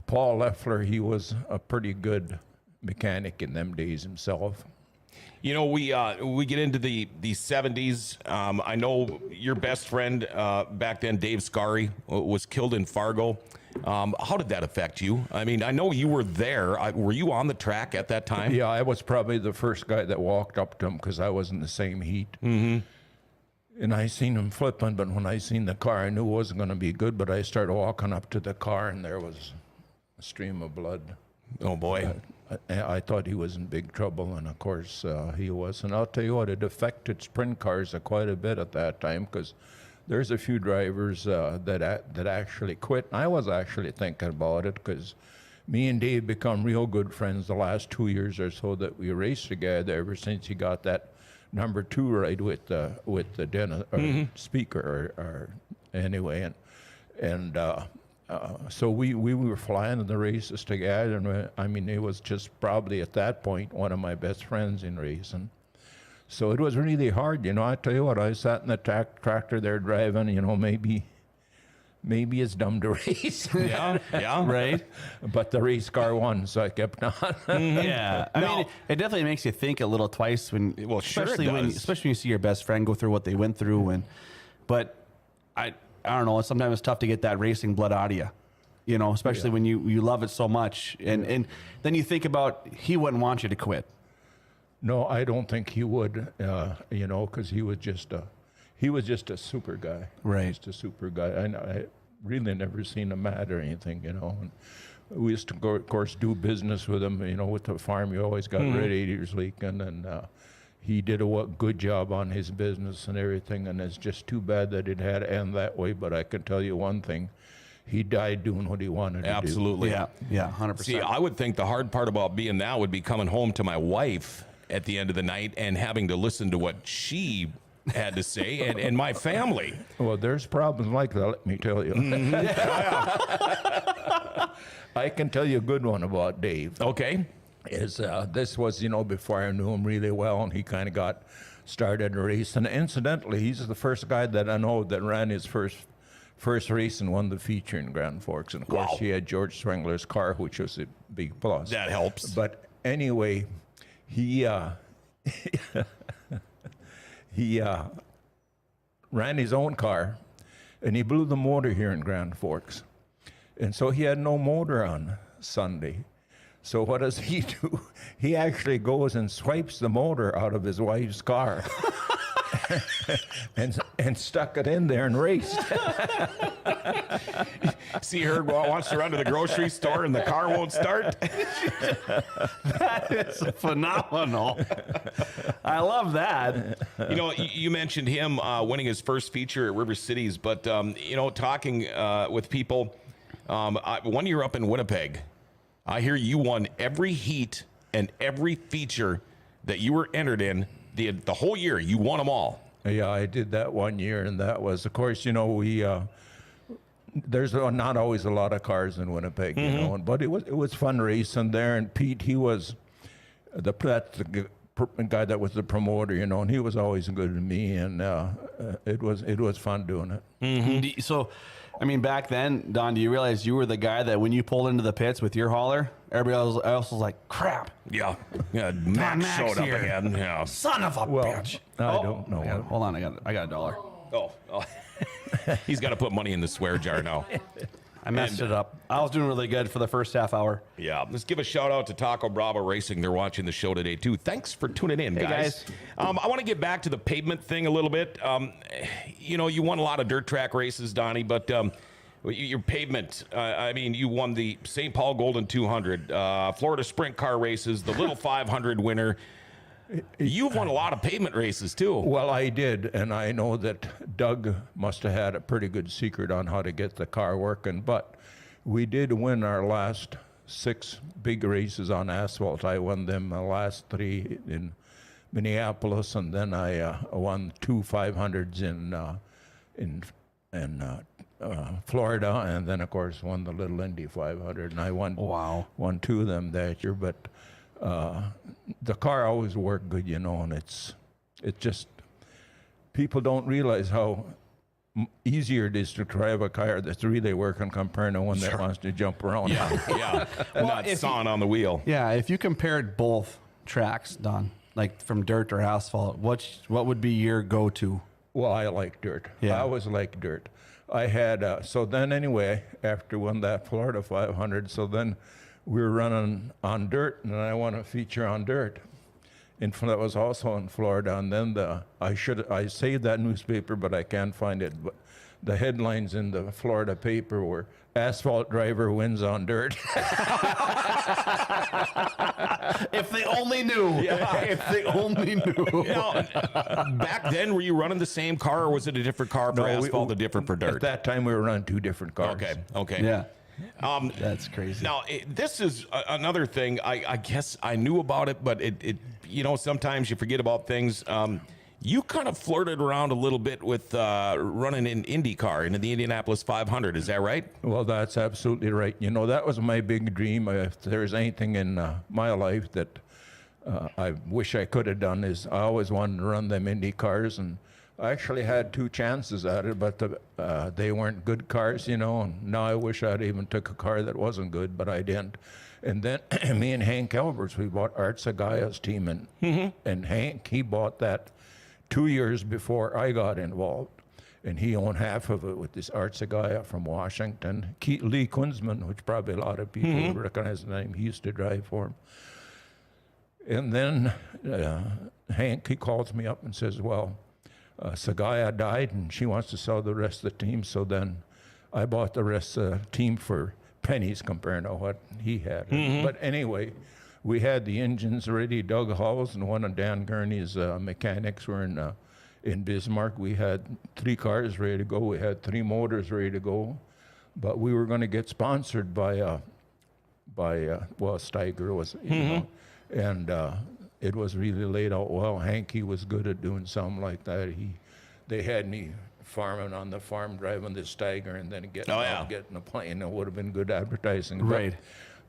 Speaker 4: Paul Leffler, he was a pretty good mechanic in them days himself.
Speaker 1: You know, we get into the 70s. I know your best friend back then, Dave Scarry, was killed in Fargo. How did that affect you? I mean, I know you were there. Were you on the track at that time?
Speaker 4: Yeah, I was probably the first guy that walked up to him because I was in the same heat. Mm-hmm. And I seen him flipping, but when I seen the car, I knew it wasn't going to be good. But I started walking up to the car, and there was a stream of blood.
Speaker 1: Oh, boy.
Speaker 4: I thought he was in big trouble, and of course he was. And I'll tell you what, it affected sprint cars quite a bit at that time because there's a few drivers that actually quit. I was actually thinking about it because me and Dave become real good friends the last 2 years or so that we raced together ever since he got that number 2 right with the Dennis speaker or anyway, and so we were flying in the races together, and I mean, it was just probably at that point one of my best friends in racing. So it was really hard, I tell you what, I sat in the tractor there driving, maybe maybe it's dumb to race.
Speaker 1: Yeah, yeah.
Speaker 2: Right?
Speaker 4: But the race car won, so I kept on.
Speaker 2: Yeah. I mean, it definitely makes you think a little twice when,
Speaker 1: Well, sure it
Speaker 2: especially
Speaker 1: does.
Speaker 2: when you see your best friend go through what they went through. But I don't know. Sometimes it's tough to get that racing blood out of you. You know, especially when you love it so much, and then you think about he wouldn't want you to quit.
Speaker 4: No, I don't think he would. You know, because he was just a super guy.
Speaker 2: Right.
Speaker 4: Just a super guy. I really never seen him mad or anything. You know, and we used to go, of course, do business with him. You know, with the farm, you always got radiators leaking, and he did a good job on his business and everything. And it's just too bad that it had to end that way. But I can tell you one thing. He died doing what he wanted to do.
Speaker 1: Absolutely.
Speaker 2: Yeah, 100%.
Speaker 1: See, I would think the hard part about being that would be coming home to my wife at the end of the night and having to listen to what she had to say and my family.
Speaker 4: Well, there's problems like that, let me tell you. I can tell you a good one about Dave.
Speaker 1: Okay.
Speaker 4: This was, you know, before I knew him really well, and he kind of got started a race. And incidentally, he's the first guy that I know that ran his first race and won the feature in Grand Forks. And of course, he had George Swengler's car, which was a big plus.
Speaker 1: That helps.
Speaker 4: But anyway, he ran his own car, and he blew the motor here in Grand Forks. And so he had no motor on Sunday. So what does he do? He actually goes and swipes the motor out of his wife's car. and stuck it in there and raced.
Speaker 1: See her wants to run to the grocery store and the car won't start.
Speaker 2: That is phenomenal. I love that.
Speaker 1: You know, you mentioned him winning his first feature at River Cities, but, you know, talking with people, 1 year up in Winnipeg, I hear you won every heat and every feature that you were entered in the whole year. You won them all.
Speaker 4: Yeah, I did that 1 year, and that was, of course, you know, there's not always a lot of cars in Winnipeg, you know, but it was fun racing there. And Pete, he was that's the guy that was the promoter, you know, and he was always good to me, and it was fun doing it.
Speaker 2: So, I mean, back then, Don, do you realize you were the guy that when you pulled into the pits with your hauler, everybody else was like, crap,
Speaker 1: Yeah. Mack
Speaker 2: Mack's
Speaker 1: showed up
Speaker 2: here.
Speaker 1: again. Yeah.
Speaker 2: son of a bitch.
Speaker 4: I don't know.
Speaker 2: Hold on, I got $1.
Speaker 1: Oh. He's got to put money in the swear jar now.
Speaker 2: I messed it up. I was doing really good for the first half hour.
Speaker 1: Yeah, let's give a shout out to Taco Bravo Racing. They're watching the show today too. Thanks for tuning in, guys. I want to get back to the pavement thing a little bit. You know, you won a lot of dirt track races, Donnie, but your pavement. I mean, you won the St. Paul Golden 200, Florida Sprint Car races, the Little 500 winner. You've won a lot of pavement races too.
Speaker 4: Well, I did, and I know that Doug must have had a pretty good secret on how to get the car working, but we did win our last 6 big races on asphalt. I won them the last 3 in Minneapolis, and then I won 2 500s in Florida, and then of course won the Little Indy 500, and I won 2 of them that year. But the car always worked good, you know, and it's just people don't realize how easier it is to drive a car that's really working compared to one that wants to jump around.
Speaker 1: Yeah. Not sawing on the wheel.
Speaker 2: Yeah, if you compared both tracks, Don, like from dirt or asphalt, what would be your go-to?
Speaker 4: Well, I like dirt.
Speaker 2: Yeah.
Speaker 4: I always like dirt. I had, so then anyway, after won that Florida 500, so then we were running on dirt, and I won a feature on dirt. And that was also in Florida. And then I saved that newspaper, but I can't find it. But the headlines in the Florida paper were "Asphalt driver wins on dirt."
Speaker 2: If they only knew. If they only knew.
Speaker 1: You know, back then, were you running the same car, or was it a different car for asphalt and different for dirt?
Speaker 4: At that time, we were running 2 different cars.
Speaker 1: Okay.
Speaker 2: Yeah. That's crazy.
Speaker 1: Now, this is another thing. I guess I knew about it, but it you know, sometimes you forget about things. You kind of flirted around a little bit with running in IndyCar into the Indianapolis 500. Is that right?
Speaker 4: Well, that's absolutely right. You know, that was my big dream. If there's anything in my life that I wish I could have done, is I always wanted to run them Indy cars, and I actually had 2 chances at it, but they weren't good cars, you know. And now I wish I'd even took a car that wasn't good, but I didn't. And then me and Hank Alberts, we bought Art Sagaya's team, and Hank, he bought that 2 years before I got involved. And he owned half of it with this Art Sagaya from Washington. Lee Kunzman, which probably a lot of people recognize the name, he used to drive for him. And then Hank, he calls me up and says, well, Sagaya died and she wants to sell the rest of the team. So then I bought the rest of the team for pennies compared to what he had. But anyway, we had the engines ready. Doug Halls and one of Dan Gurney's mechanics were in Bismarck. We had 3 cars ready to go. We had 3 motors ready to go. But we were going to get sponsored by Steiger was, you know, and it was really laid out well. Hank, he was good at doing something like that. They had me farming on the farm, driving the Steiger, and then getting a plane. It would have been good advertising.
Speaker 2: Right.
Speaker 4: But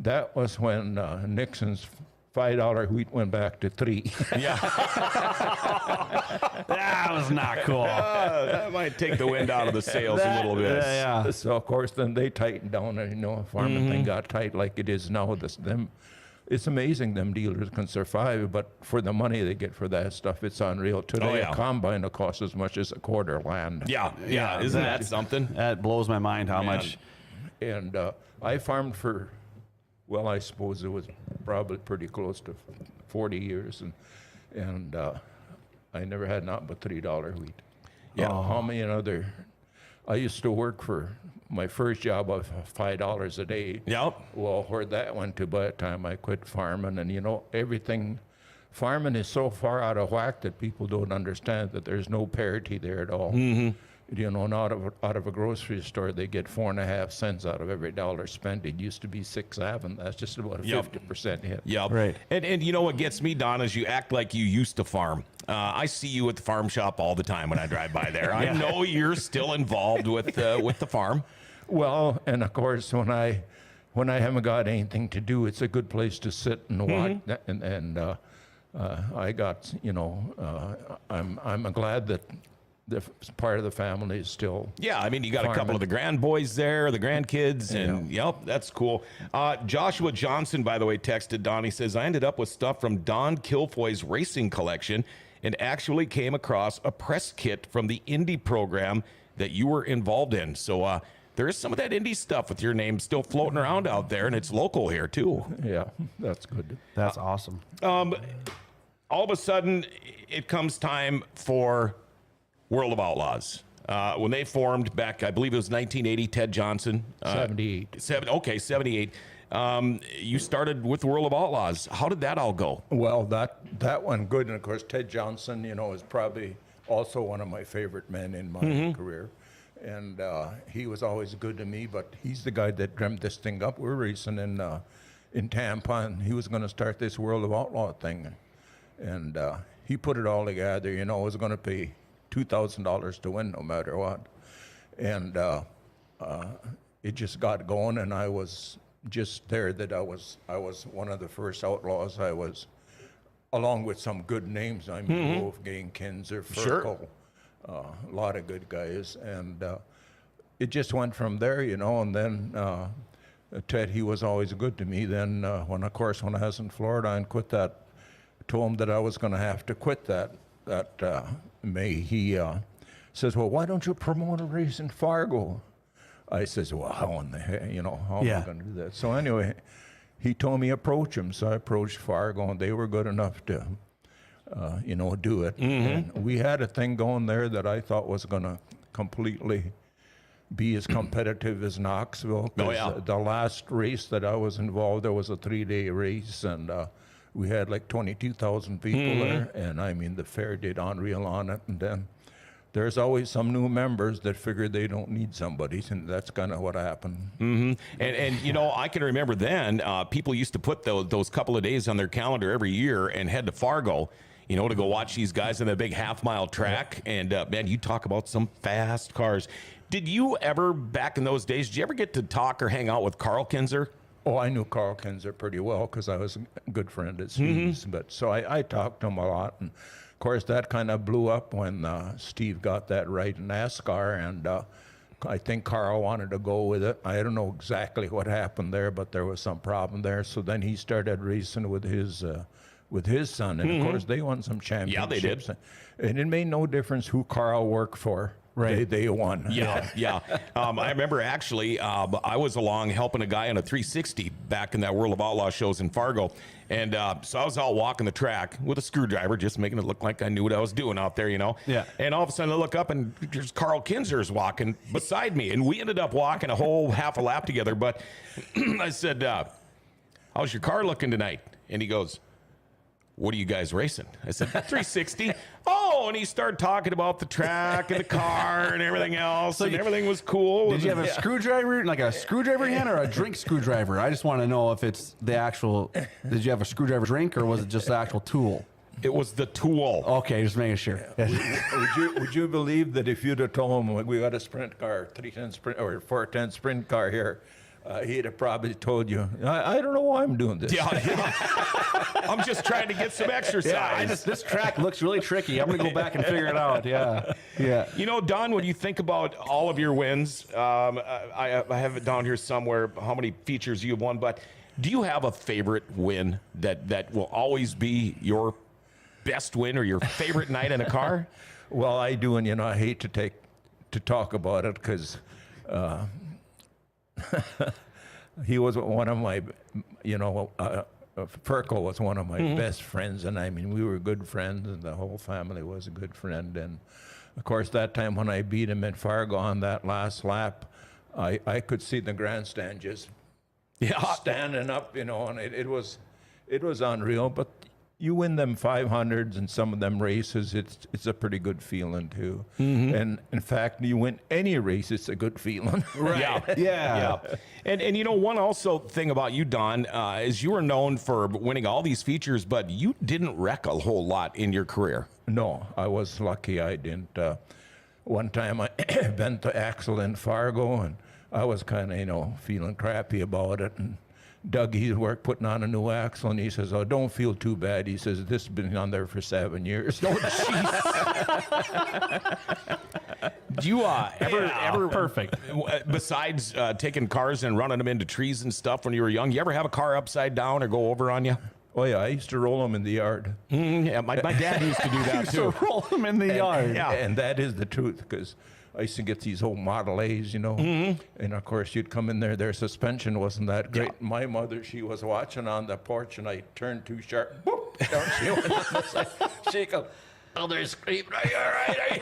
Speaker 4: that was when Nixon's $5 wheat went back to 3.
Speaker 1: Yeah.
Speaker 2: That was not cool.
Speaker 1: That might take the wind out of the sails a little bit.
Speaker 2: Yeah.
Speaker 4: So of course, then they tightened down, and you know, farming thing got tight like it is now. It's amazing them dealers can survive, but for the money they get for that stuff, it's unreal. Today, a combine will cost as much as a quarter land.
Speaker 1: Yeah. Isn't that something?
Speaker 2: That blows my mind how much.
Speaker 4: And I farmed for, well, I suppose it was probably pretty close to 40 years, and I never had nothing but $3 wheat. Yeah. How many other? I used to work for my first job of $5 a day.
Speaker 1: Yep.
Speaker 4: Well, where that went to by the time I quit farming, and you know, farming is so far out of whack that people don't understand that there's no parity there at all. You know, and out of a grocery store, they get 4.5 cents out of every dollar spent. It used to be 6, 7. That's just about a 50% hit.
Speaker 1: Yep.
Speaker 2: Right.
Speaker 1: And you know what gets me, Don, is you act like you used to farm. I see you at the farm shop all the time when I drive by there. I know you're still involved with the farm.
Speaker 4: Well, and of course, when I haven't got anything to do, it's a good place to sit and watch. And I got, you know, I'm glad that the part of the family is still.
Speaker 1: Yeah, I mean, you got a couple of the grandboys there, the grandkids, and yep, that's cool. Joshua Johnson, by the way, texted Don. He says, I ended up with stuff from Don Kilfoy's racing collection and actually came across a press kit from the Indy program that you were involved in. So there is some of that Indy stuff with your name still floating around out there, and it's local here, too.
Speaker 4: Yeah, that's good.
Speaker 2: That's awesome.
Speaker 1: All of a sudden, it comes time for World of Outlaws. When they formed back, I believe it was 1980, Ted Johnson.
Speaker 4: 78.
Speaker 1: 78. You started with World of Outlaws. How did that all go?
Speaker 4: Well, that one good, and of course Ted Johnson, you know, is probably also one of my favorite men in my career, and he was always good to me. But he's the guy that dreamt this thing up. We're racing in Tampa, and he was going to start this World of Outlaw thing, and he put it all together. You know, it was going to pay $2,000 to win no matter what, and it just got going, and I was just there. That I was one of the first outlaws. I was, along with some good names. I mean, Wolfgang, Kinzer, Ferkel, a lot of good guys, and it just went from there, you know. And then Ted, he was always good to me. Then when I was in Florida and quit that, told him that I was going to have to quit that May. He says, well, why don't you promote a race in Fargo? I says, well, how in the heck, you know, how am I going to do that? So anyway, he told me approach him. So I approached Fargo, and they were good enough to, you know, do it. And we had a thing going there that I thought was going to completely be as competitive as Knoxville. The last race that I was involved, there was a 3-day race, and we had like 22,000 people there, and I mean, the fair did unreal on it. And then there's always some new members that figure they don't need somebody, and that's kind of what happened.
Speaker 1: And you know, I can remember then people used to put those couple of days on their calendar every year and head to Fargo, you know, to go watch these guys on the big half-mile track. And man, you talk about some fast cars. Did you ever, back in those days, did you ever get to talk or hang out with Carl Kinzer?
Speaker 4: Oh, I knew Carl Kinzer pretty well because I was a good friend at Steve's. But so I talked to him a lot. And of course, that kind of blew up when Steve got that right in NASCAR, and I think Carl wanted to go with it. I don't know exactly what happened there, but there was some problem there. So then he started racing with his son, and of course they won some championships.
Speaker 1: Yeah, they did.
Speaker 4: And it made no difference who Carl worked for.
Speaker 2: Right.
Speaker 4: They won.
Speaker 1: Yeah. I remember actually, I was along helping a guy on a 360 back in that World of Outlaw shows in Fargo. And so I was out walking the track with a screwdriver, just making it look like I knew what I was doing out there,
Speaker 2: Yeah.
Speaker 1: And all of a sudden I look up and there's Carl Kinser's walking beside me. And we ended up walking a whole half a lap together. But I said, how's your car looking tonight? And he goes, what are you guys racing? I said, 360. Oh, and he started talking about the track and the car and everything else, and everything was cool.
Speaker 2: Did you have a screwdriver, like a screwdriver hand or a drink screwdriver? I just want to know if it's the actual, did you have a screwdriver drink or was it just the actual tool?
Speaker 1: It was the tool.
Speaker 2: Okay, just making sure.
Speaker 4: Would you believe that if you'd have told him we got a sprint car, 310 sprint or 410 sprint car here, he'd have probably told you, I don't know why I'm doing this.
Speaker 1: Yeah. I'm just trying to get some exercise.
Speaker 2: This track looks really tricky. I'm going to go back and figure it out. Yeah.
Speaker 1: You know, Don, when you think about all of your wins, I have it down here somewhere how many features you've won, but do you have a favorite win that will always be your best win or your favorite night in a car?
Speaker 4: Well, I do, and I hate to talk about it because he was one of my, Ferkel was one of my best friends, and I mean, we were good friends, and the whole family was a good friend. And of course, that time when I beat him in Fargo on that last lap, I could see the grandstand just standing up, and it was unreal. But you win them 500s and some of them races, it's a pretty good feeling too. And in fact, you win any race, it's a good feeling.
Speaker 1: Right. Yeah. And one also thing about you, Don, is you were known for winning all these features, but you didn't wreck a whole lot in your career.
Speaker 4: No, I was lucky I didn't. One time I bent the axle in Fargo, and I was kind of, feeling crappy about it. And Doug, he's putting on a new axle, and he says, "Oh, don't feel too bad." He says, "This has been on there for 7 years."
Speaker 1: Oh, jeez. Do you ever
Speaker 2: perfect.
Speaker 1: Besides taking cars and running them into trees and stuff when you were young, you ever have a car upside down or go over on you?
Speaker 4: Oh yeah, I used to roll them in the yard.
Speaker 1: Yeah, my dad used to do that too.
Speaker 2: Roll them in the yard.
Speaker 1: Yeah.
Speaker 4: And that is the truth, because I used to get these old Model A's, and of course you'd come in there, their suspension wasn't that great.
Speaker 1: Yeah.
Speaker 4: My mother, she was watching on the porch, and I turned too sharp. Boop, down she went on the side. She goes, "Oh, they're screaming, are you all right?"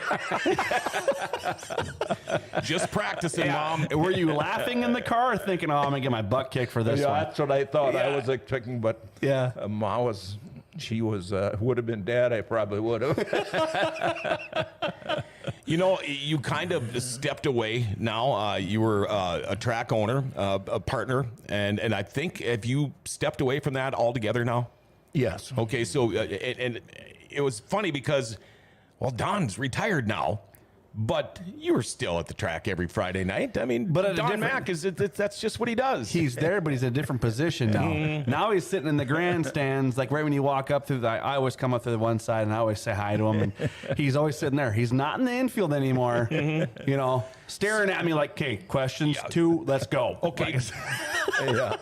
Speaker 1: Just practicing, Mom.
Speaker 2: Were you laughing in the car or thinking, oh, I'm going to get my butt kicked for this
Speaker 4: Yeah,
Speaker 2: one?
Speaker 4: that's what I thought. I was expecting, but Ma was, she was, would have been dad, I probably would have.
Speaker 1: You kind of stepped away now. You were a track owner, a partner, and I think have you stepped away from that altogether now?
Speaker 4: Yes.
Speaker 1: Okay, so and it was funny because, well, Don's retired now, but you were still at the track every Friday night. I mean,
Speaker 2: But at a
Speaker 1: Don
Speaker 2: different-
Speaker 1: Mack that's just what he does.
Speaker 2: He's there, but he's in a different position now. Now he's sitting in the grandstands, like right when you walk up through I always come up to the one side and I always say hi to him, and he's always sitting there. He's not in the infield anymore, staring at me like, okay, questions, 2, let's go.
Speaker 1: Okay.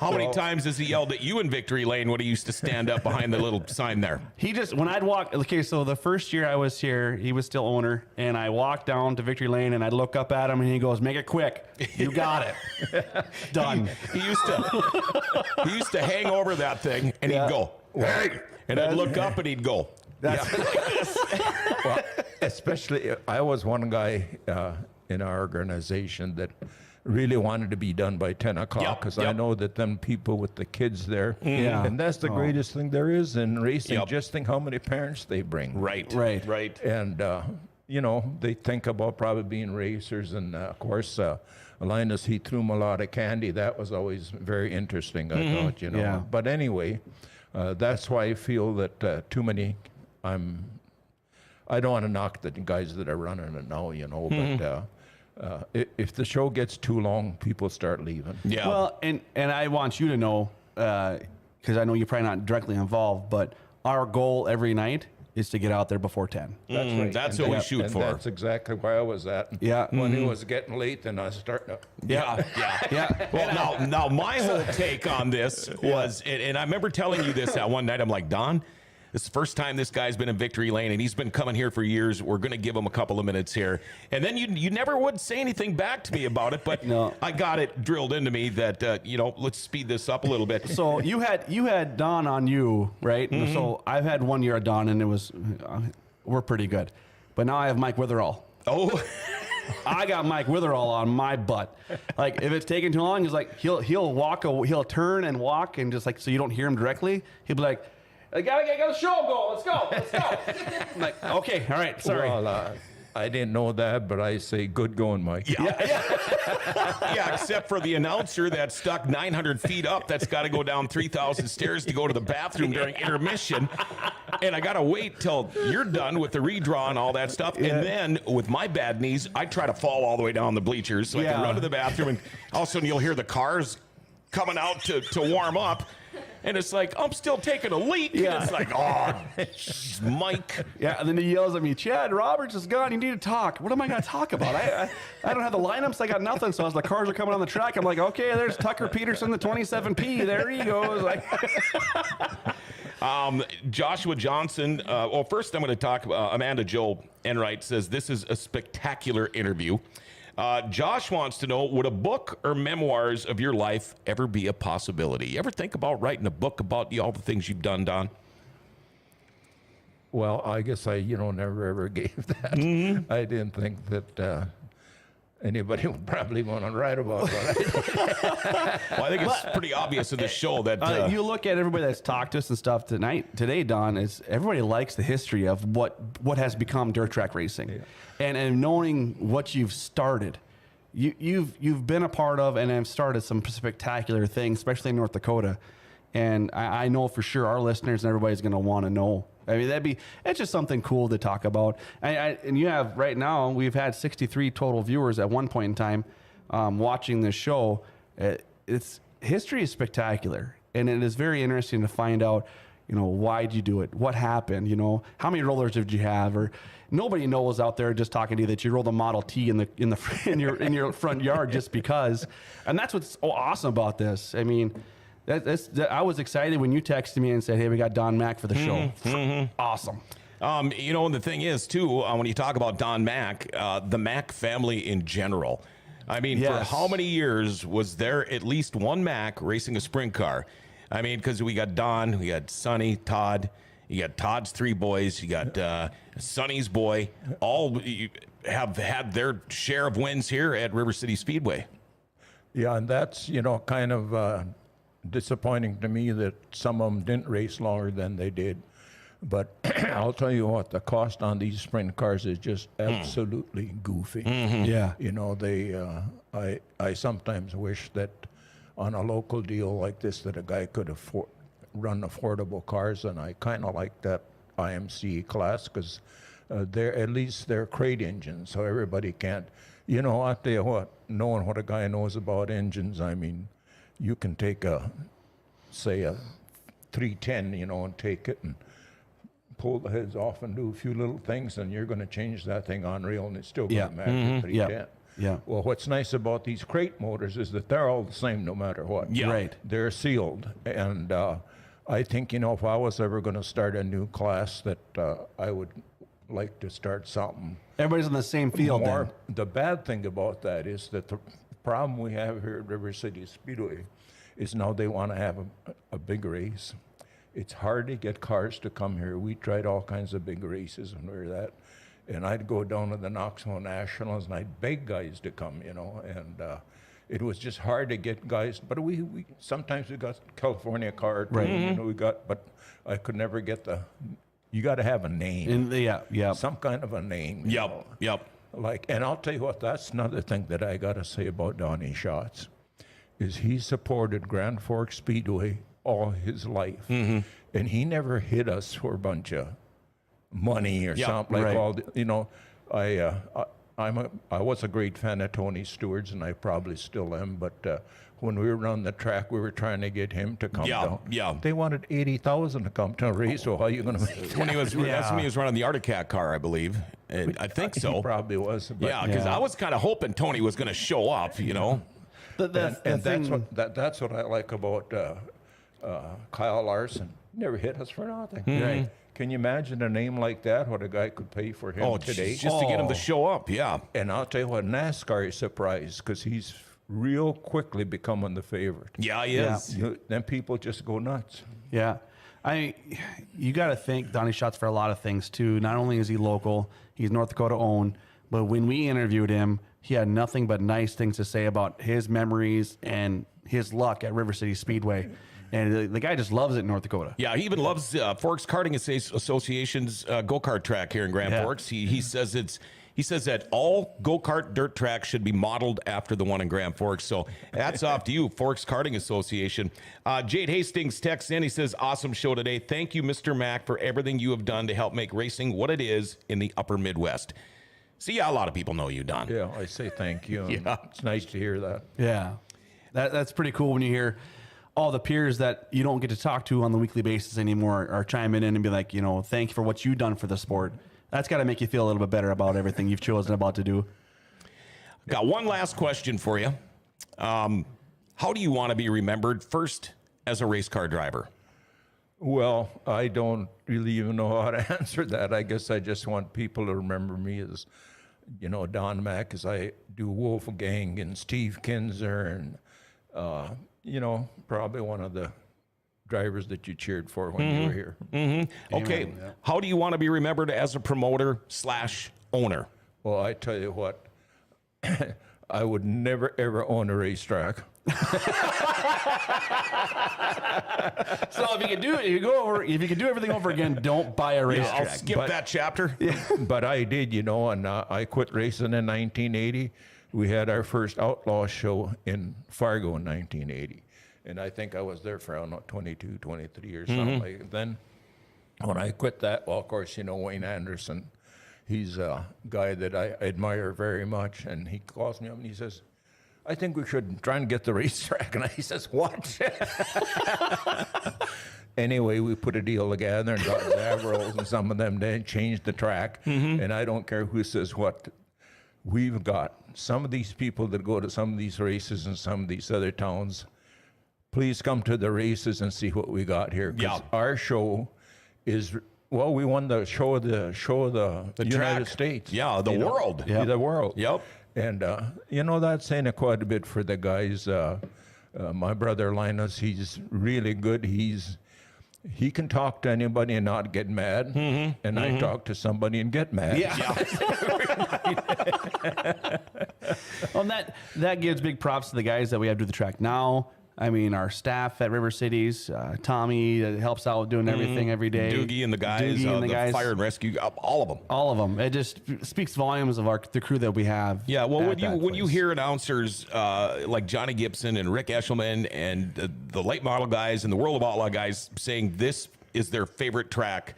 Speaker 1: How many times has he yelled at you in victory lane when he used to stand up behind the little sign there?
Speaker 2: He just, when I'd walk, okay, so the first year I was here, he was still owner, and I walked down to victory lane and I'd look up at him and he goes, "Make it quick. You got it." Done.
Speaker 1: He used to hang over that thing and he'd go, "Hey," and I'd look up and he'd go.
Speaker 4: Well, especially, I was one guy in our organization that really wanted to be done by 10 o'clock, because I know that them people with the kids there, and that's the greatest thing there is in racing. Just think how many parents they bring.
Speaker 1: Right.
Speaker 4: And, they think about probably being racers. And, of course, Linus, he threw them a lot of candy. That was always very interesting, I thought,
Speaker 2: Yeah.
Speaker 4: But anyway, that's why I feel that too many, I don't want to knock the guys that are running it now, but if the show gets too long, people start leaving.
Speaker 1: Yeah.
Speaker 2: Well, and I want you to know, because I know you're probably not directly involved, but our goal every night is to get out there before 10.
Speaker 4: That's right.
Speaker 1: That's
Speaker 4: And
Speaker 1: what we
Speaker 4: that-
Speaker 1: shoot
Speaker 4: and
Speaker 1: for.
Speaker 4: That's exactly where I was at.
Speaker 2: Yeah.
Speaker 4: When it was getting late, then I was starting to.
Speaker 1: Yeah.
Speaker 2: Yeah.
Speaker 1: Well, now my whole take on this was, and I remember telling you this that one night. I'm like, Don, this is the first time this guy's been in victory lane, and he's been coming here for years. We're going to give him a couple of minutes here. And then you never would say anything back to me about it, but
Speaker 2: No.
Speaker 1: I got it drilled into me that, let's speed this up a little bit.
Speaker 2: So you had Don on you, right? So I've had 1 year of Don, and it was we're pretty good. But now I have Mike Witherall.
Speaker 1: Oh,
Speaker 2: I got Mike Witherall on my butt. Like if it's taking too long, he's like he'll turn and walk and just like so you don't hear him directly. He'll be like, I gotta get the show going. Let's go. I'm like, okay, all right, sorry.
Speaker 4: Well, I didn't know that, but I say good going, Mike.
Speaker 1: yeah, except for the announcer that's stuck 900 feet up that's got to go down 3,000 stairs to go to the bathroom during intermission. And I got to wait till you're done with the redraw and all that stuff.
Speaker 2: Yeah.
Speaker 1: And then with my bad knees, I try to fall all the way down the bleachers so I can
Speaker 2: Yeah.
Speaker 1: run to the bathroom. And all of a sudden you'll hear the cars coming out to warm up. And it's like, I'm still taking a leak.
Speaker 2: Yeah.
Speaker 1: And it's like, oh, geez, Mike.
Speaker 2: Yeah, and then he yells at me, Chad Roberts is gone. You need to talk. What am I going to talk about? I don't have the lineups. I got nothing. So as the cars are coming on the track, I'm like, okay, there's Tucker Peterson, the 27P. There he goes. Like,
Speaker 1: Joshua Johnson. Well, first I'm going to talk. Amanda Joe Enright says this is a spectacular interview. Josh wants to know, would a book or memoirs of your life ever be a possibility? You ever think about writing a book about all the things you've done, Don?
Speaker 4: Well, I guess I, never ever gave that. I didn't think that anybody would probably want to write about that.
Speaker 1: Well, I think it's pretty obvious in the show that
Speaker 2: you look at everybody that's talked to us and stuff today, Don, is everybody likes the history of what has become dirt track racing, and knowing what you've started. You've been a part of and have started some spectacular things, especially in North Dakota. And I know for sure our listeners and everybody's going to want to know. I mean, it's just something cool to talk about. And you have right now, we've had 63 total viewers at one point in time watching this show. It's history is spectacular, and it is very interesting to find out, why'd you do it? What happened? How many rollers did you have? Or nobody knows out there just talking to you that you rolled a Model T in your front yard just because. And that's what's so awesome about this. I mean, I was excited when you texted me and said, hey, we got Don Mack for the show. Awesome.
Speaker 1: and the thing is, too, when you talk about Don Mack, the Mack family in general, I mean, for
Speaker 2: Yes.
Speaker 1: how many years was there at least one Mack racing a sprint car? I mean, because we got Don, we got Sonny, Todd, you got Todd's three boys, you got Sonny's boy, all have had their share of wins here at River City Speedway.
Speaker 4: Yeah, and that's, kind of disappointing to me that some of them didn't race longer than they did. But I'll tell you what, the cost on these sprint cars is just absolutely goofy.
Speaker 2: Yeah.
Speaker 4: I sometimes wish that on a local deal like this that a guy could run affordable cars, and I kind of like that IMC class because they're crate engines, so everybody can't. I'll tell you what, knowing what a guy knows about engines, I mean, you can take say a 310, and take it and pull the heads off and do a few little things, and you're going to change that thing on real, and it's still going to match a 310.
Speaker 2: Yeah.
Speaker 4: Well, what's nice about these crate motors is that they're all the same no matter what.
Speaker 1: Yeah.
Speaker 2: Right.
Speaker 4: They're sealed, and I think, if I was ever going to start a new class, that I would like to start something
Speaker 2: Everybody's in the same field
Speaker 4: more.
Speaker 2: then.
Speaker 4: The bad thing about that is that the problem we have here at River City Speedway is now they want to have a big race. It's hard to get cars to come here. We tried all kinds of big races and and I'd go down to the Knoxville Nationals and I'd beg guys to come, and it was just hard to get guys. But we sometimes we got California car,
Speaker 2: Right.
Speaker 4: but I could never get you got to have a name, some kind of a name.
Speaker 1: Yep.
Speaker 4: And I'll tell you what, that's another thing that I got to say about Donnie Schatz, is he supported Grand Forks Speedway all his life. And he never hit us for a bunch of money or something like
Speaker 2: right.
Speaker 4: all the, I was a great fan of Tony Stewart's, and I probably still am. But when we were on the track, we were trying to get him to come down.
Speaker 1: Yeah.
Speaker 4: They wanted 80,000 to come to a race. So how are you going to make it?
Speaker 1: When that's when he was running the Arctic Cat car, I believe. And I think so.
Speaker 4: He probably was. But
Speaker 1: Yeah, because I was kind of hoping Tony was going to show up, you know.
Speaker 4: That's what I like about Kyle Larson. Never hit us for nothing.
Speaker 2: Right.
Speaker 4: Can you imagine a name like that? What a guy could pay for him today?
Speaker 1: Just to get him to show up, yeah.
Speaker 4: And I'll tell you what, NASCAR is surprised because he's real quickly becoming the favorite.
Speaker 1: Yeah, he is.
Speaker 4: Then people just go nuts.
Speaker 2: Yeah. You got to thank Donnie Schatz for a lot of things too. Not only is he local, he's North Dakota owned, but when we interviewed him, he had nothing but nice things to say about his memories and his luck at River City Speedway. And the guy just loves it in North Dakota.
Speaker 1: Yeah, he even loves Forks Karting Association's go-kart track here in Grand Forks. He says that all go-kart dirt tracks should be modeled after the one in Grand Forks. So hats off to you, Forks Karting Association. Jade Hastings texts in. He says, awesome show today. Thank you, Mr. Mack, for everything you have done to help make racing what it is in the upper Midwest. See, a lot of people know you, Don.
Speaker 4: Yeah, I say thank you.
Speaker 1: Yeah.
Speaker 4: It's nice to hear that.
Speaker 2: Yeah. That's pretty cool when you hear all the peers that you don't get to talk to on the weekly basis anymore are chiming in and be like, thank you for what you've done for the sport. That's got to make you feel a little bit better about everything you've chosen about to do.
Speaker 1: Got one last question for you. How do you want to be remembered first as a race car driver?
Speaker 4: Well, I don't really even know how to answer that. I guess I just want people to remember me as, Don Mack, as I do Wolfgang and Steve Kinzer and, probably one of the drivers that you cheered for when you were here.
Speaker 1: Mm-hmm. Okay. How do you want to be remembered as a promoter/owner?
Speaker 4: Well, I tell you what, I would never, ever own a racetrack.
Speaker 2: So if you can do everything over again, don't buy a racetrack.
Speaker 1: I'll skip that chapter.
Speaker 4: But I did, and I quit racing in 1980. We had our first outlaw show in Fargo in 1980. And I think I was there for, 22, 23 or something like that. Then when I quit that, well, of course, Wayne Anderson, he's a guy that I admire very much. And he calls me up and he says, I think we should try and get the racetrack. And he says, what? Anyway, we put a deal together and got Zavros and some of them then changed the track. And I don't care who says what. We've got some of these people that go to some of these races in some of these other towns. Please come to the races and see what we got here.
Speaker 1: Yeah.
Speaker 4: Our show is, we won the show of the United
Speaker 1: track.
Speaker 4: States.
Speaker 1: Yeah, the world.
Speaker 2: Yeah.
Speaker 4: The world.
Speaker 1: Yep.
Speaker 4: And, that's saying quite a bit for the guys. My brother Linus, he's really good. He can talk to anybody and not get mad. And I talk to somebody and get mad.
Speaker 2: Well, that gives big props to the guys that we have do the track now. I mean, our staff at River Cities, Tommy that helps out doing everything every day.
Speaker 1: Doogie and the guys, the fire and rescue, all of them.
Speaker 2: All of them. It just speaks volumes of the crew that we have.
Speaker 1: Yeah, well, when you hear announcers like Johnny Gibson and Rick Eshelman and the late model guys and the World of Outlaw guys saying this is their favorite track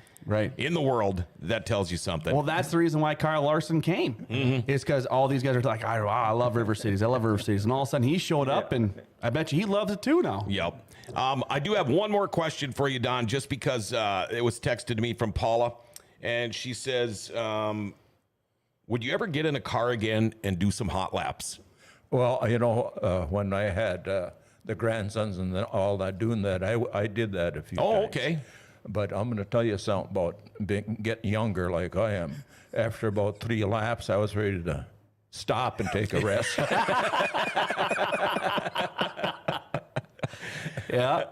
Speaker 1: in the world, that tells you something.
Speaker 2: Well, that's the reason why Kyle Larson came. Is because all these guys are like, I love River Cities. I love River Cities. And all of a sudden he showed up and I bet you he loves it too now.
Speaker 1: Yep. I do have one more question for you, Don, just because it was texted to me from Paula. And she says, would you ever get in a car again and do some hot laps?
Speaker 4: Well, when I had the grandsons and all that, doing that, I did that a few times.
Speaker 1: Oh, okay.
Speaker 4: But I'm going to tell you something about getting younger like I am. After about 3 laps, I was ready to stop and take a rest.
Speaker 2: Yeah.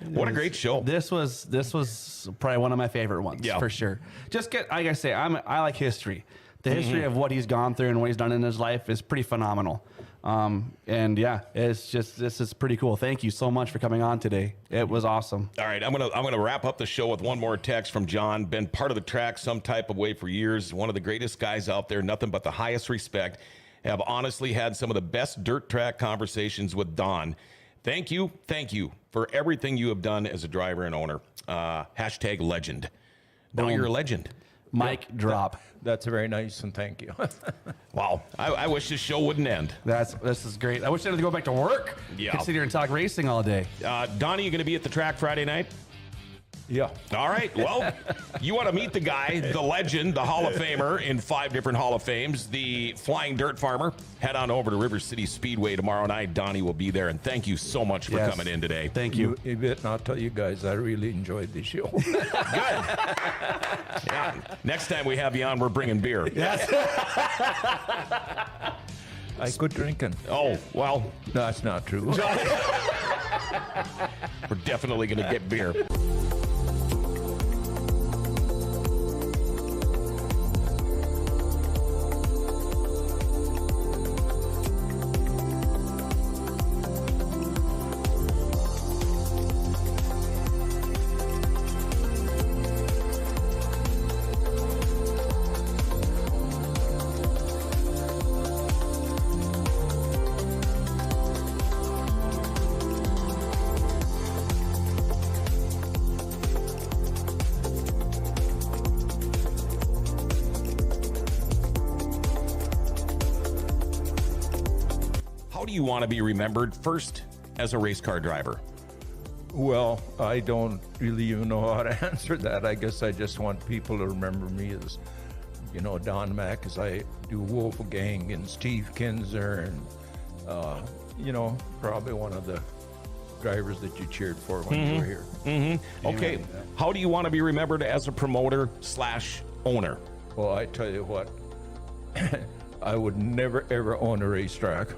Speaker 1: What a great show.
Speaker 2: This was probably one of my favorite ones, for sure. Like I say, I like history. The history of what he's gone through and what he's done in his life is pretty phenomenal. And yeah, this is pretty cool. Thank you so much for coming on today. It was awesome.
Speaker 1: All right, I'm gonna wrap up the show with one more text from John. Been part of the track some type of way for years. One of the greatest guys out there. Nothing but the highest respect. Have honestly had some of the best dirt track conversations with Don. Thank you for everything you have done as a driver and owner. #legend. No, you're a legend.
Speaker 2: Mic drop.
Speaker 4: That's very nice, and thank you.
Speaker 1: Wow. I wish this show wouldn't end.
Speaker 2: This is great. I wish I had to go back to work.
Speaker 1: Yeah.
Speaker 2: Could sit here and talk racing all day.
Speaker 1: Donnie, you going to be at the track Friday night?
Speaker 4: Yeah.
Speaker 1: All right. Well, you want to meet the guy, the legend, the Hall of Famer in 5 different Hall of Fames, the Flying Dirt Farmer. Head on over to River City Speedway tomorrow night. Donnie will be there. And thank you so much for coming in today.
Speaker 2: Thank you.
Speaker 4: You bet, and I'll tell you guys, I really enjoyed the show.
Speaker 1: Good. Yeah. Next time we have you on, we're bringing beer.
Speaker 2: Yes.
Speaker 4: I quit drinking.
Speaker 1: Oh, well,
Speaker 4: That's not true.
Speaker 1: we're definitely going to get beer. How do you want to be remembered? First, as a race car driver.
Speaker 4: Well, I don't really even know how to answer that. I guess I just want people to remember me as, Don Mack, as I do Wolfgang and Steve Kinzer and, probably one of the drivers that you cheered for when you were here.
Speaker 1: Okay. How do you want to be remembered as a promoter/owner?
Speaker 4: Well, I tell you what, I would never, ever own a racetrack.